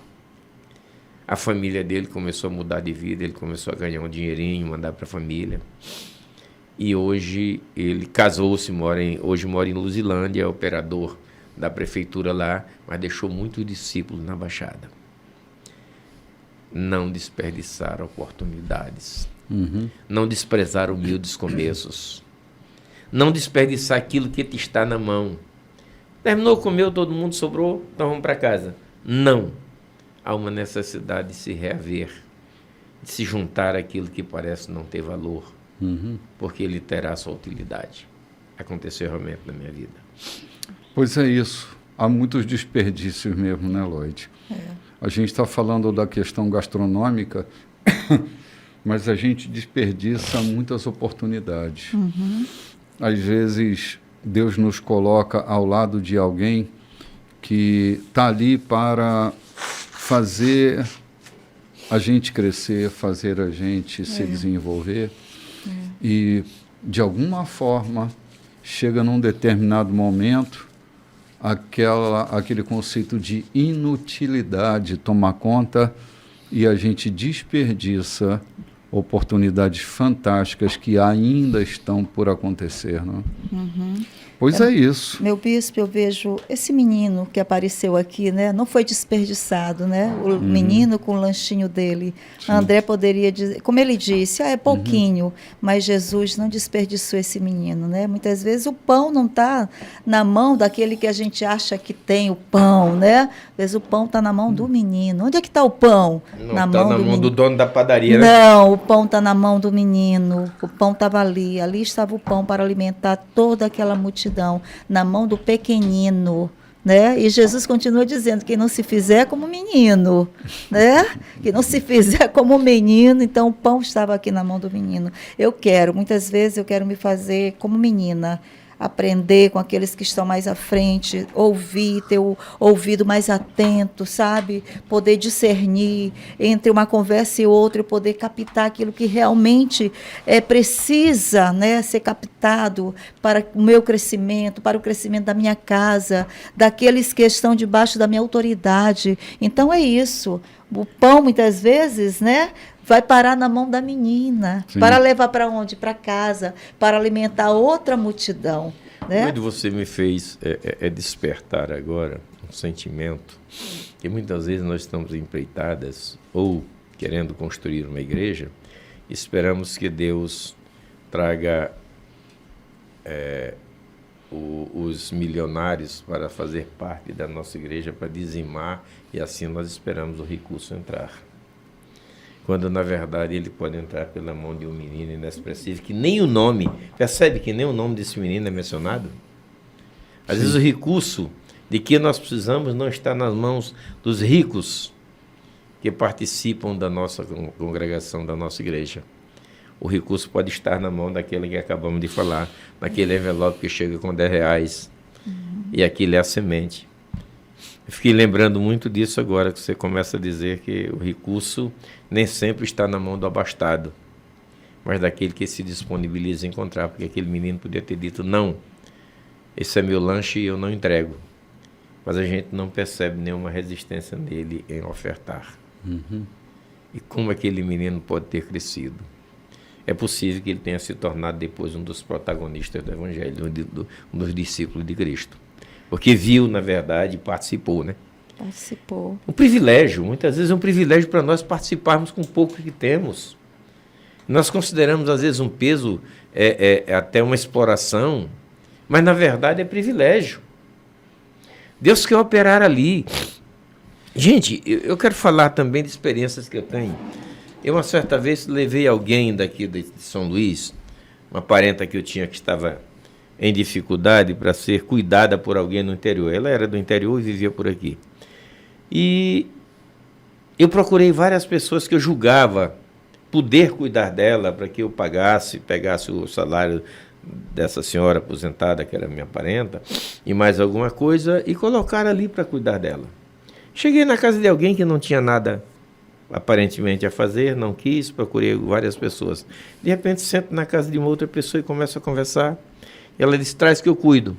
A família dele começou a mudar de vida, ele começou a ganhar um dinheirinho, mandar para a família. E hoje ele casou-se, hoje mora em Luzilândia, é operador da prefeitura lá, mas deixou muitos discípulos na Baixada. Não desperdiçar oportunidades. Não desprezar humildes começos. Não desperdiçar aquilo que te está na mão. Terminou, comeu, todo mundo sobrou, então vamos para casa. Não. Há uma necessidade de se reaver, de se juntar àquilo que parece não ter valor, porque ele terá sua utilidade. Aconteceu realmente na minha vida. Pois é isso. Há muitos desperdícios mesmo, né, Lloyd? A gente está falando da questão gastronômica, mas a gente desperdiça muitas oportunidades. Às vezes, Deus nos coloca ao lado de alguém que está ali para fazer a gente crescer, fazer a gente se desenvolver. E, de alguma forma, chega num determinado momento, aquele conceito de inutilidade toma conta e a gente desperdiça oportunidades fantásticas que ainda estão por acontecer, não? Pois é isso. Meu bispo, eu vejo esse menino que apareceu aqui, né? Não foi desperdiçado, né? O menino com o lanchinho dele. Sim. André poderia dizer, como ele disse, é pouquinho, mas Jesus não desperdiçou esse menino, né? Muitas vezes o pão não está na mão daquele que a gente acha que tem o pão, né? Às vezes o pão está na mão do menino. Onde é que está o pão? Não está na mão do dono da padaria, né? Não, o pão está na mão do menino. O pão estava ali. Ali estava o pão para alimentar toda aquela multidão, na mão do pequenino, né? E Jesus continua dizendo que não se fizer como menino, né? Que não se fizer como menino, então o pão estava aqui na mão do menino. Muitas vezes eu quero me fazer como menina, aprender com aqueles que estão mais à frente, ouvir, ter o ouvido mais atento, sabe? Poder discernir entre uma conversa e outra e poder captar aquilo que realmente precisa, né, ser captado para o meu crescimento, para o crescimento da minha casa, daqueles que estão debaixo da minha autoridade. Então é isso. O pão, muitas vezes, né, vai parar na mão da menina. Sim. Para levar para onde? Para casa, para alimentar outra multidão. Né? Quando você me fez despertar agora um sentimento que muitas vezes nós estamos empreitadas ou querendo construir uma igreja, esperamos que Deus traga os milionários para fazer parte da nossa igreja, para dizimar, e assim nós esperamos o recurso entrar. Quando, na verdade, ele pode entrar pela mão de um menino inexpressivo, que nem o nome, percebe que nem o nome desse menino é mencionado? Às vezes o recurso de que nós precisamos não está nas mãos dos ricos que participam da nossa congregação, da nossa igreja. O recurso pode estar na mão daquele que acabamos de falar, naquele envelope que chega com R$10, e aquilo é a semente. Eu fiquei lembrando muito disso agora, que você começa a dizer que o recurso nem sempre está na mão do abastado, mas daquele que se disponibiliza a encontrar, porque aquele menino podia ter dito, não, esse é meu lanche e eu não entrego. mas a gente não percebe nenhuma resistência nele em ofertar. E como aquele menino pode ter crescido? É possível que ele tenha se tornado depois um dos protagonistas do Evangelho, um dos discípulos de Cristo. Porque viu, na verdade, e participou, né? Participou. Um privilégio, muitas vezes é um privilégio para nós participarmos com o pouco que temos. Nós consideramos, às vezes, um peso, até uma exploração, mas, na verdade, é privilégio. Deus quer operar ali. Gente, eu quero falar também de experiências que eu tenho. Eu, uma certa vez, levei alguém daqui de São Luís, uma parenta que eu tinha que estava em dificuldade para ser cuidada por alguém no interior. Ela era do interior e vivia por aqui. E eu procurei várias pessoas que eu julgava poder cuidar dela para que eu pegasse o salário dessa senhora aposentada, que era minha parenta, e mais alguma coisa, e colocar ali para cuidar dela. Cheguei na casa de alguém que não tinha nada aparentemente a fazer, não quis, procurei várias pessoas. De repente, sento na casa de uma outra pessoa e começo a conversar. Ela disse, traz que eu cuido.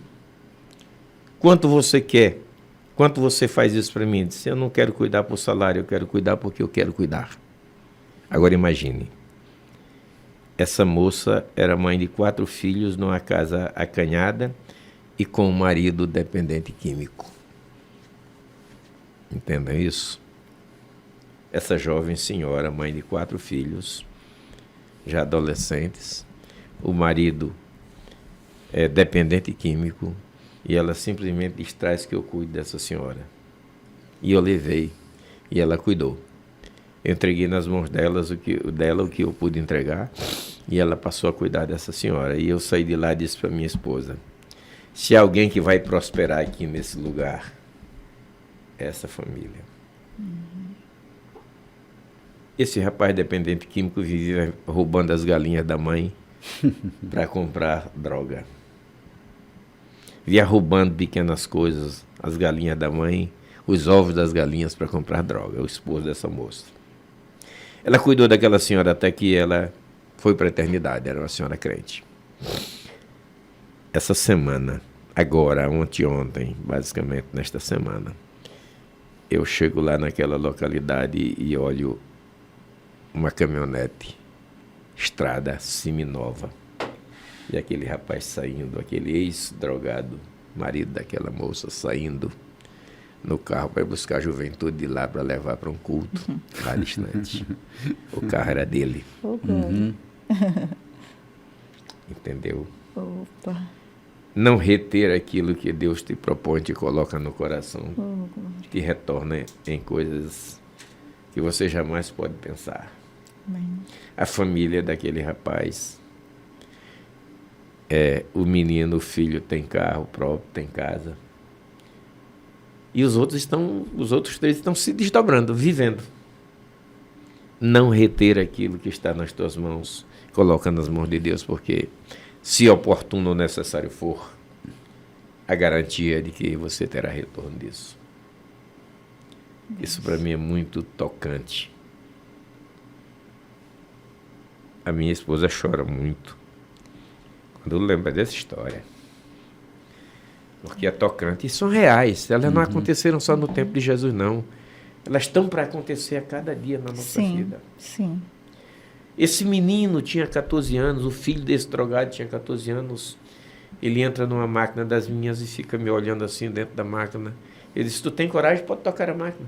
Quanto você quer? Quanto você faz isso para mim? Eu disse, eu não quero cuidar por salário, eu quero cuidar porque eu quero cuidar. Agora imagine, essa moça era mãe de 4 filhos numa casa acanhada e com um marido dependente químico. Entendam isso? Essa jovem senhora, mãe de 4 filhos, já adolescentes, o marido é dependente químico, e ela simplesmente diz, traz que eu cuido dessa senhora. E eu levei, e ela cuidou. Eu entreguei nas mãos dela o que eu pude entregar, e ela passou a cuidar dessa senhora. E eu saí de lá e disse para minha esposa, se há alguém que vai prosperar aqui nesse lugar, é essa família. Esse rapaz dependente químico vivia roubando as galinhas da mãe para comprar droga. Via roubando pequenas coisas, as galinhas da mãe, os ovos das galinhas para comprar droga, o esposo dessa moça. Ela cuidou daquela senhora até que ela foi para a eternidade, era uma senhora crente. Essa semana, agora, ontem, basicamente nesta semana, eu chego lá naquela localidade e olho uma caminhonete, estrada seminova, e aquele rapaz saindo, aquele ex-drogado, marido daquela moça, saindo no carro para buscar a juventude de lá para levar para um culto lá distante. O carro era dele. Entendeu? Opa. Não reter aquilo que Deus te propõe, te coloca no coração, te retorna em coisas que você jamais pode pensar. Amém. A família daquele rapaz, o menino, o filho tem carro próprio, tem casa. E os outros 3 estão se desdobrando, vivendo. Não reter aquilo que está nas tuas mãos, coloca nas mãos de Deus, porque se oportuno ou necessário for, a garantia é de que você terá retorno disso. Isso para mim é muito tocante. A minha esposa chora muito quando lembra dessa história. Porque é tocante. E são reais. Elas não aconteceram só no tempo de Jesus, não. Elas estão para acontecer a cada dia na nossa vida. Sim. Esse menino tinha 14 anos, o filho desse drogado tinha 14 anos. Ele entra numa máquina das minhas e fica me olhando assim dentro da máquina. Ele disse, tu tem coragem? Pode tocar a máquina.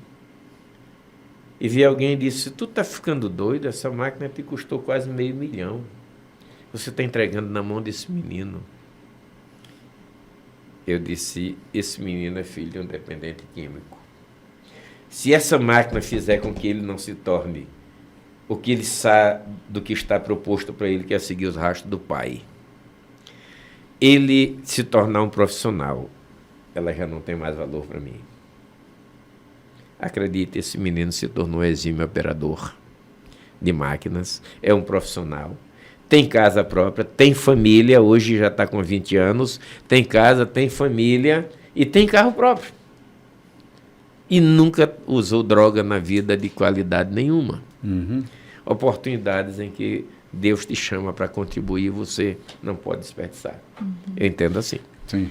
E vi alguém e disse, tu está ficando doido? Essa máquina te custou quase $500 mil. Você está entregando na mão desse menino. Eu disse, esse menino é filho de um dependente químico. Se essa máquina fizer com que ele não se torne o que ele sabe do que está proposto para ele, que é seguir os rastros do pai, ele se tornar um profissional, ela já não tem mais valor para mim. Acredite, esse menino se tornou um exímio operador de máquinas, é um profissional, tem casa própria, tem família, hoje já está com 20 anos, tem casa, tem família e tem carro próprio. E nunca usou droga na vida de qualidade nenhuma. Oportunidades em que Deus te chama para contribuir, você não pode desperdiçar. Eu entendo assim. Sim.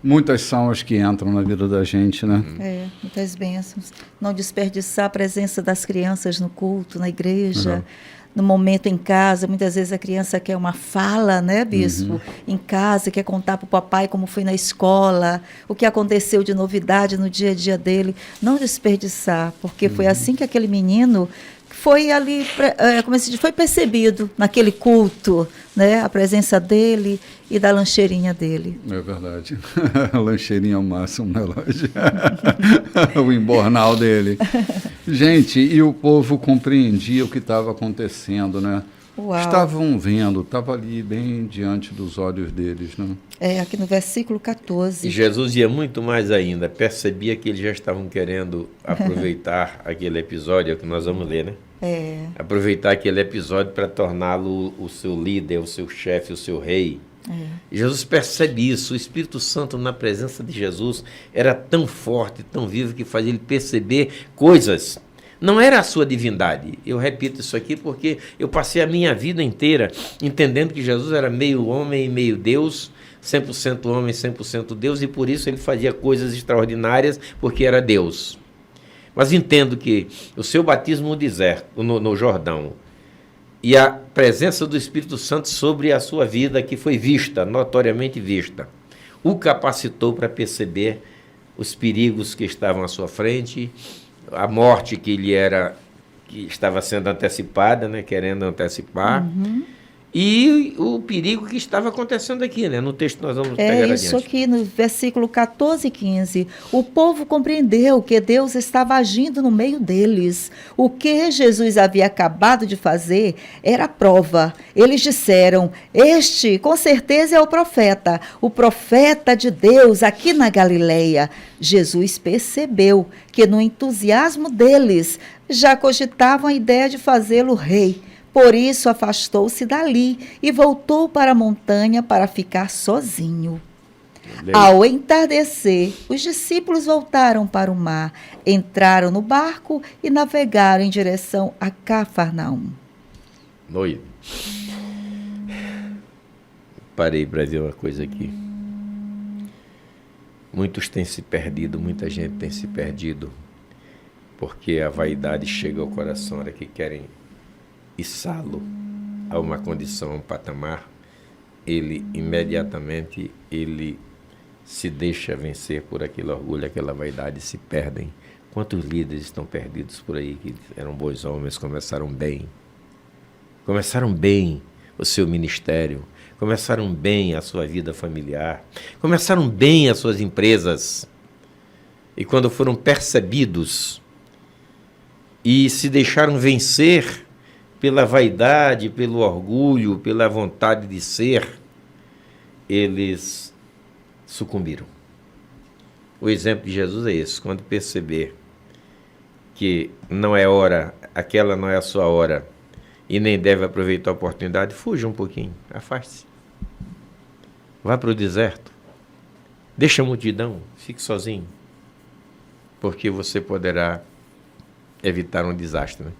Muitas são as que entram na vida da gente, né? Muitas bênçãos. Não desperdiçar a presença das crianças no culto, na igreja, no momento em casa. Muitas vezes a criança quer uma fala, né, bispo? Em casa, quer contar para o papai como foi na escola, o que aconteceu de novidade no dia a dia dele. Não desperdiçar, porque foi assim que aquele menino foi ali, como se diz, foi percebido naquele culto, né? A presença dele e da lancheirinha dele. É verdade. A lancheirinha é o máximo, né, Lógia? O embornal dele. Gente, e o povo compreendia o que estava acontecendo, né? Uau. Estavam vendo, estava ali bem diante dos olhos deles, né? Aqui no versículo 14. E Jesus ia muito mais ainda, percebia que eles já estavam querendo aproveitar aquele episódio, é o que nós vamos ler, né? Aproveitar aquele episódio para torná-lo o seu líder, o seu chefe, o seu rei. E Jesus percebe isso. O Espírito Santo, na presença de Jesus, era tão forte, tão vivo, que fazia ele perceber coisas. Não era a sua divindade. Eu repito isso aqui porque eu passei a minha vida inteira entendendo que Jesus era meio homem e meio Deus, 100% homem, 100% Deus, e por isso ele fazia coisas extraordinárias, porque era Deus. Mas entendo que o seu batismo no deserto, no Jordão, e a presença do Espírito Santo sobre a sua vida, que foi vista, notoriamente vista, o capacitou para perceber os perigos que estavam à sua frente, a morte que estava sendo antecipada, né, querendo antecipar, e o perigo que estava acontecendo aqui, né? No texto nós vamos pegar adiante. Isso aqui no versículo 14 e 15. O povo compreendeu que Deus estava agindo no meio deles. O que Jesus havia acabado de fazer era a prova. Eles disseram: este com certeza é o profeta de Deus aqui na Galileia. Jesus percebeu que no entusiasmo deles já cogitavam a ideia de fazê-lo rei. Por isso afastou-se dali e voltou para a montanha para ficar sozinho. Ao entardecer, os discípulos voltaram para o mar, entraram no barco e navegaram em direção a Cafarnaum. Noia. Parei para ver uma coisa aqui. Muitos têm se perdido, muita gente tem se perdido, porque a vaidade chega ao coração, hora que querem içá-lo a uma condição, a um patamar, ele imediatamente se deixa vencer por aquele orgulho, aquela vaidade, se perdem. Quantos líderes estão perdidos por aí que eram bons homens, começaram bem o seu ministério, começaram bem a sua vida familiar, começaram bem as suas empresas, e quando foram percebidos e se deixaram vencer pela vaidade, pelo orgulho, pela vontade de ser, eles sucumbiram. O exemplo de Jesus é esse: quando perceber que não é hora, aquela não é a sua hora, e nem deve aproveitar a oportunidade, fuja um pouquinho, afaste-se. Vá para o deserto, deixa a multidão, fique sozinho, porque você poderá evitar um desastre, né?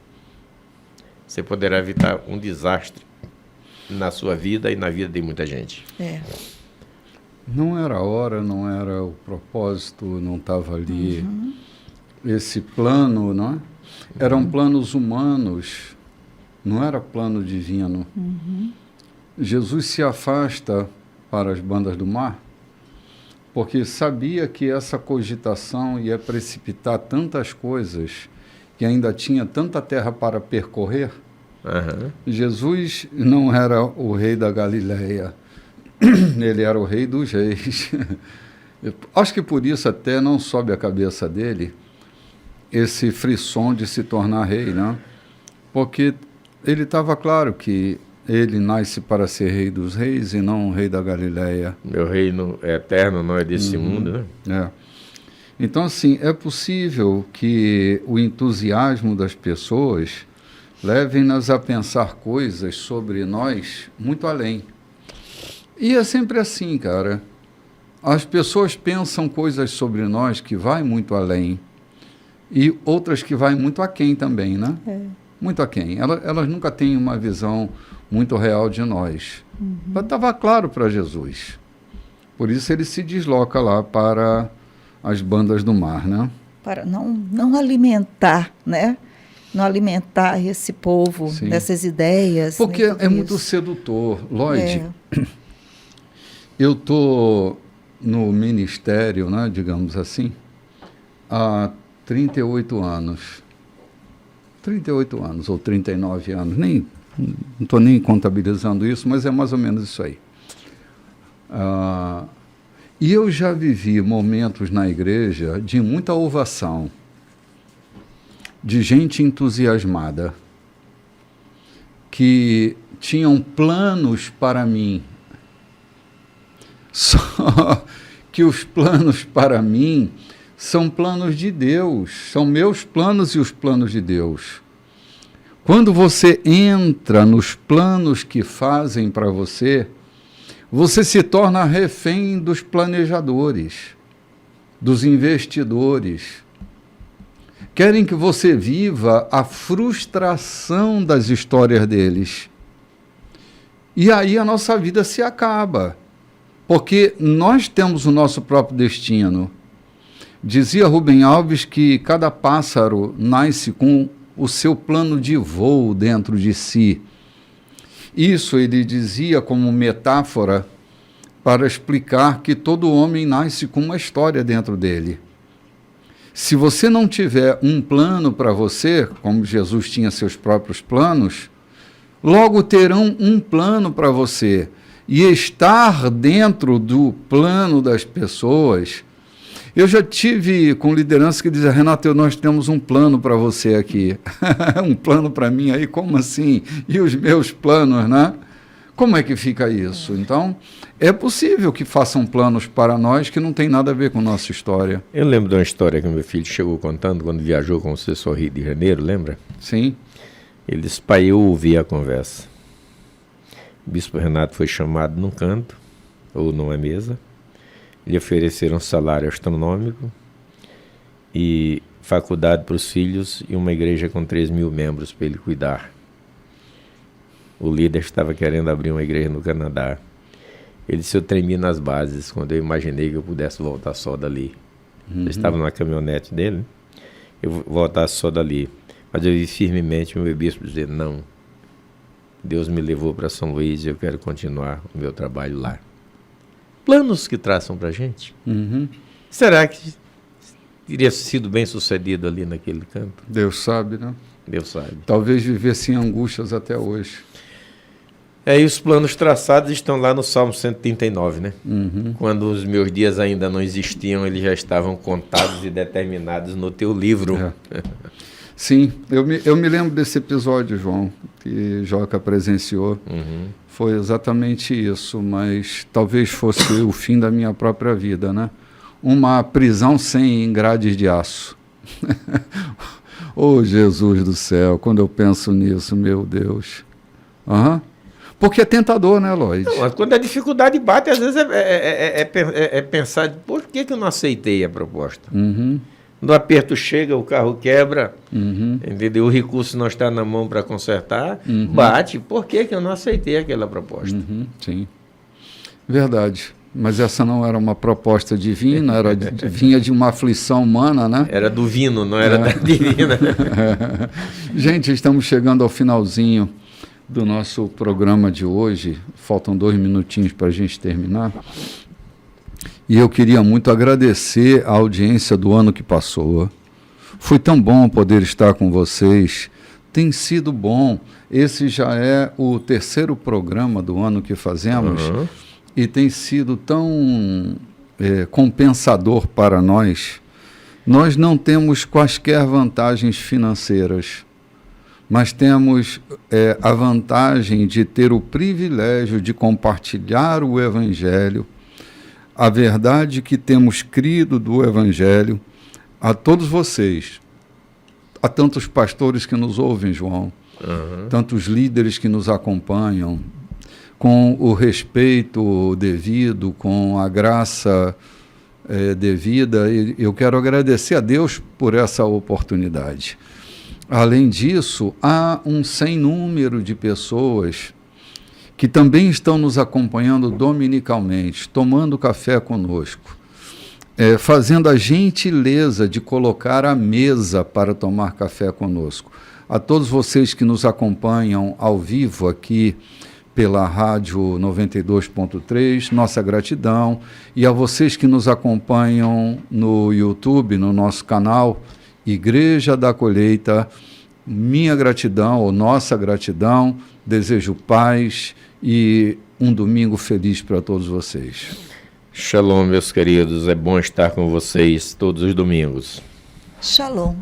Você poderá evitar um desastre na sua vida e na vida de muita gente. Não era a hora, não era o propósito, não estava ali esse plano, não é? Eram planos humanos, não era plano divino. Jesus se afasta para as bandas do mar, porque sabia que essa cogitação ia precipitar tantas coisas, que ainda tinha tanta terra para percorrer. Jesus não era o rei da Galileia, ele era o rei dos reis. Acho que por isso até não sobe a cabeça dele esse frisson de se tornar rei, né? Porque ele estava claro que ele nasce para ser rei dos reis e não rei da Galileia. Meu reino é eterno, não é desse mundo, né? Então, assim, é possível que o entusiasmo das pessoas leve-nas a pensar coisas sobre nós muito além. E é sempre assim, cara. As pessoas pensam coisas sobre nós que vai muito além e outras que vai muito aquém também, né? Muito aquém. Elas nunca têm uma visão muito real de nós. Mas estava claro para Jesus. Por isso ele se desloca lá para as bandas do mar, né? Para não alimentar, né? Não alimentar esse povo dessas ideias. Porque é muito sedutor. Lloyd, eu estou no ministério, né, digamos assim, há 38 anos. 38 anos ou 39 anos, não estou nem contabilizando isso, mas é mais ou menos isso aí. E eu já vivi momentos na igreja de muita ovação, de gente entusiasmada, que tinham planos para mim. Só que os planos para mim são planos de Deus, são meus planos e os planos de Deus. Quando você entra nos planos que fazem para você, você se torna refém dos planejadores, dos investidores. Querem que você viva a frustração das histórias deles. E aí a nossa vida se acaba, porque nós temos o nosso próprio destino. Dizia Rubem Alves que cada pássaro nasce com o seu plano de voo dentro de si. Isso ele dizia como metáfora para explicar que todo homem nasce com uma história dentro dele. Se você não tiver um plano para você, como Jesus tinha seus próprios planos, logo terão um plano para você. E estar dentro do plano das pessoas. Eu já tive com liderança que dizia, Renato, nós temos um plano para você aqui. Um plano para mim aí? Como assim? E os meus planos, né? Como é que fica isso? Então, é possível que façam planos para nós que não tem nada a ver com nossa história. Eu lembro de uma história que meu filho chegou contando quando viajou com você ao Rio de Janeiro, lembra? Sim. Ele disse, pai, eu ouvi a conversa. O bispo Renato foi chamado num canto, ou numa mesa, lhe ofereceram um salário astronômico e faculdade para os filhos e uma igreja com 3.000 membros para ele cuidar. O líder estava querendo abrir uma igreja no Canadá. Ele disse, eu tremi nas bases quando eu imaginei que eu pudesse voltar só dali. Eu estava numa caminhonete dele, eu voltasse só dali. Mas eu vi firmemente o meu bispo dizer, não, Deus me levou para São Luís e eu quero continuar o meu trabalho lá. Planos que traçam para a gente. Será que teria sido bem sucedido ali naquele campo? Deus sabe, né? Deus sabe. Talvez vivesse em angústias até hoje. E os planos traçados estão lá no Salmo 139, né? Quando os meus dias ainda não existiam, eles já estavam contados e determinados no teu livro. Sim, eu me lembro desse episódio, João, que Joca presenciou. Foi exatamente isso, mas talvez fosse o fim da minha própria vida, né? Uma prisão sem grades de aço. Oh, Jesus do céu, quando eu penso nisso, meu Deus. Porque é tentador, né, Lloyd? Não, quando a dificuldade bate, às vezes é pensar, por que eu não aceitei a proposta? No aperto chega, o carro quebra, entendeu? O recurso não está na mão para consertar, bate, por que eu não aceitei aquela proposta? Sim, verdade. Mas essa não era uma proposta divina, vinha de uma aflição humana, né? Era do vino, não era da divina. Gente, estamos chegando ao finalzinho do nosso programa de hoje. Faltam 2 minutinhos para a gente terminar. E eu queria muito agradecer a audiência do ano que passou. Foi tão bom poder estar com vocês. Tem sido bom. Esse já é o 3º programa do ano que fazemos. E tem sido tão compensador para nós. Nós não temos quaisquer vantagens financeiras, mas temos a vantagem de ter o privilégio de compartilhar o Evangelho, a verdade que temos crido do Evangelho a todos vocês, a tantos pastores que nos ouvem, João, tantos líderes que nos acompanham, com o respeito devido, com a graça devida. Eu quero agradecer a Deus por essa oportunidade. Além disso, há um sem número de pessoas que também estão nos acompanhando dominicalmente, tomando café conosco, fazendo a gentileza de colocar a mesa para tomar café conosco. A todos vocês que nos acompanham ao vivo aqui pela Rádio 92.3, nossa gratidão. E a vocês que nos acompanham no YouTube, no nosso canal Igreja da Colheita, minha gratidão ou nossa gratidão. Desejo paz e um domingo feliz para todos vocês. Shalom, meus queridos. É bom estar com vocês todos os domingos. Shalom.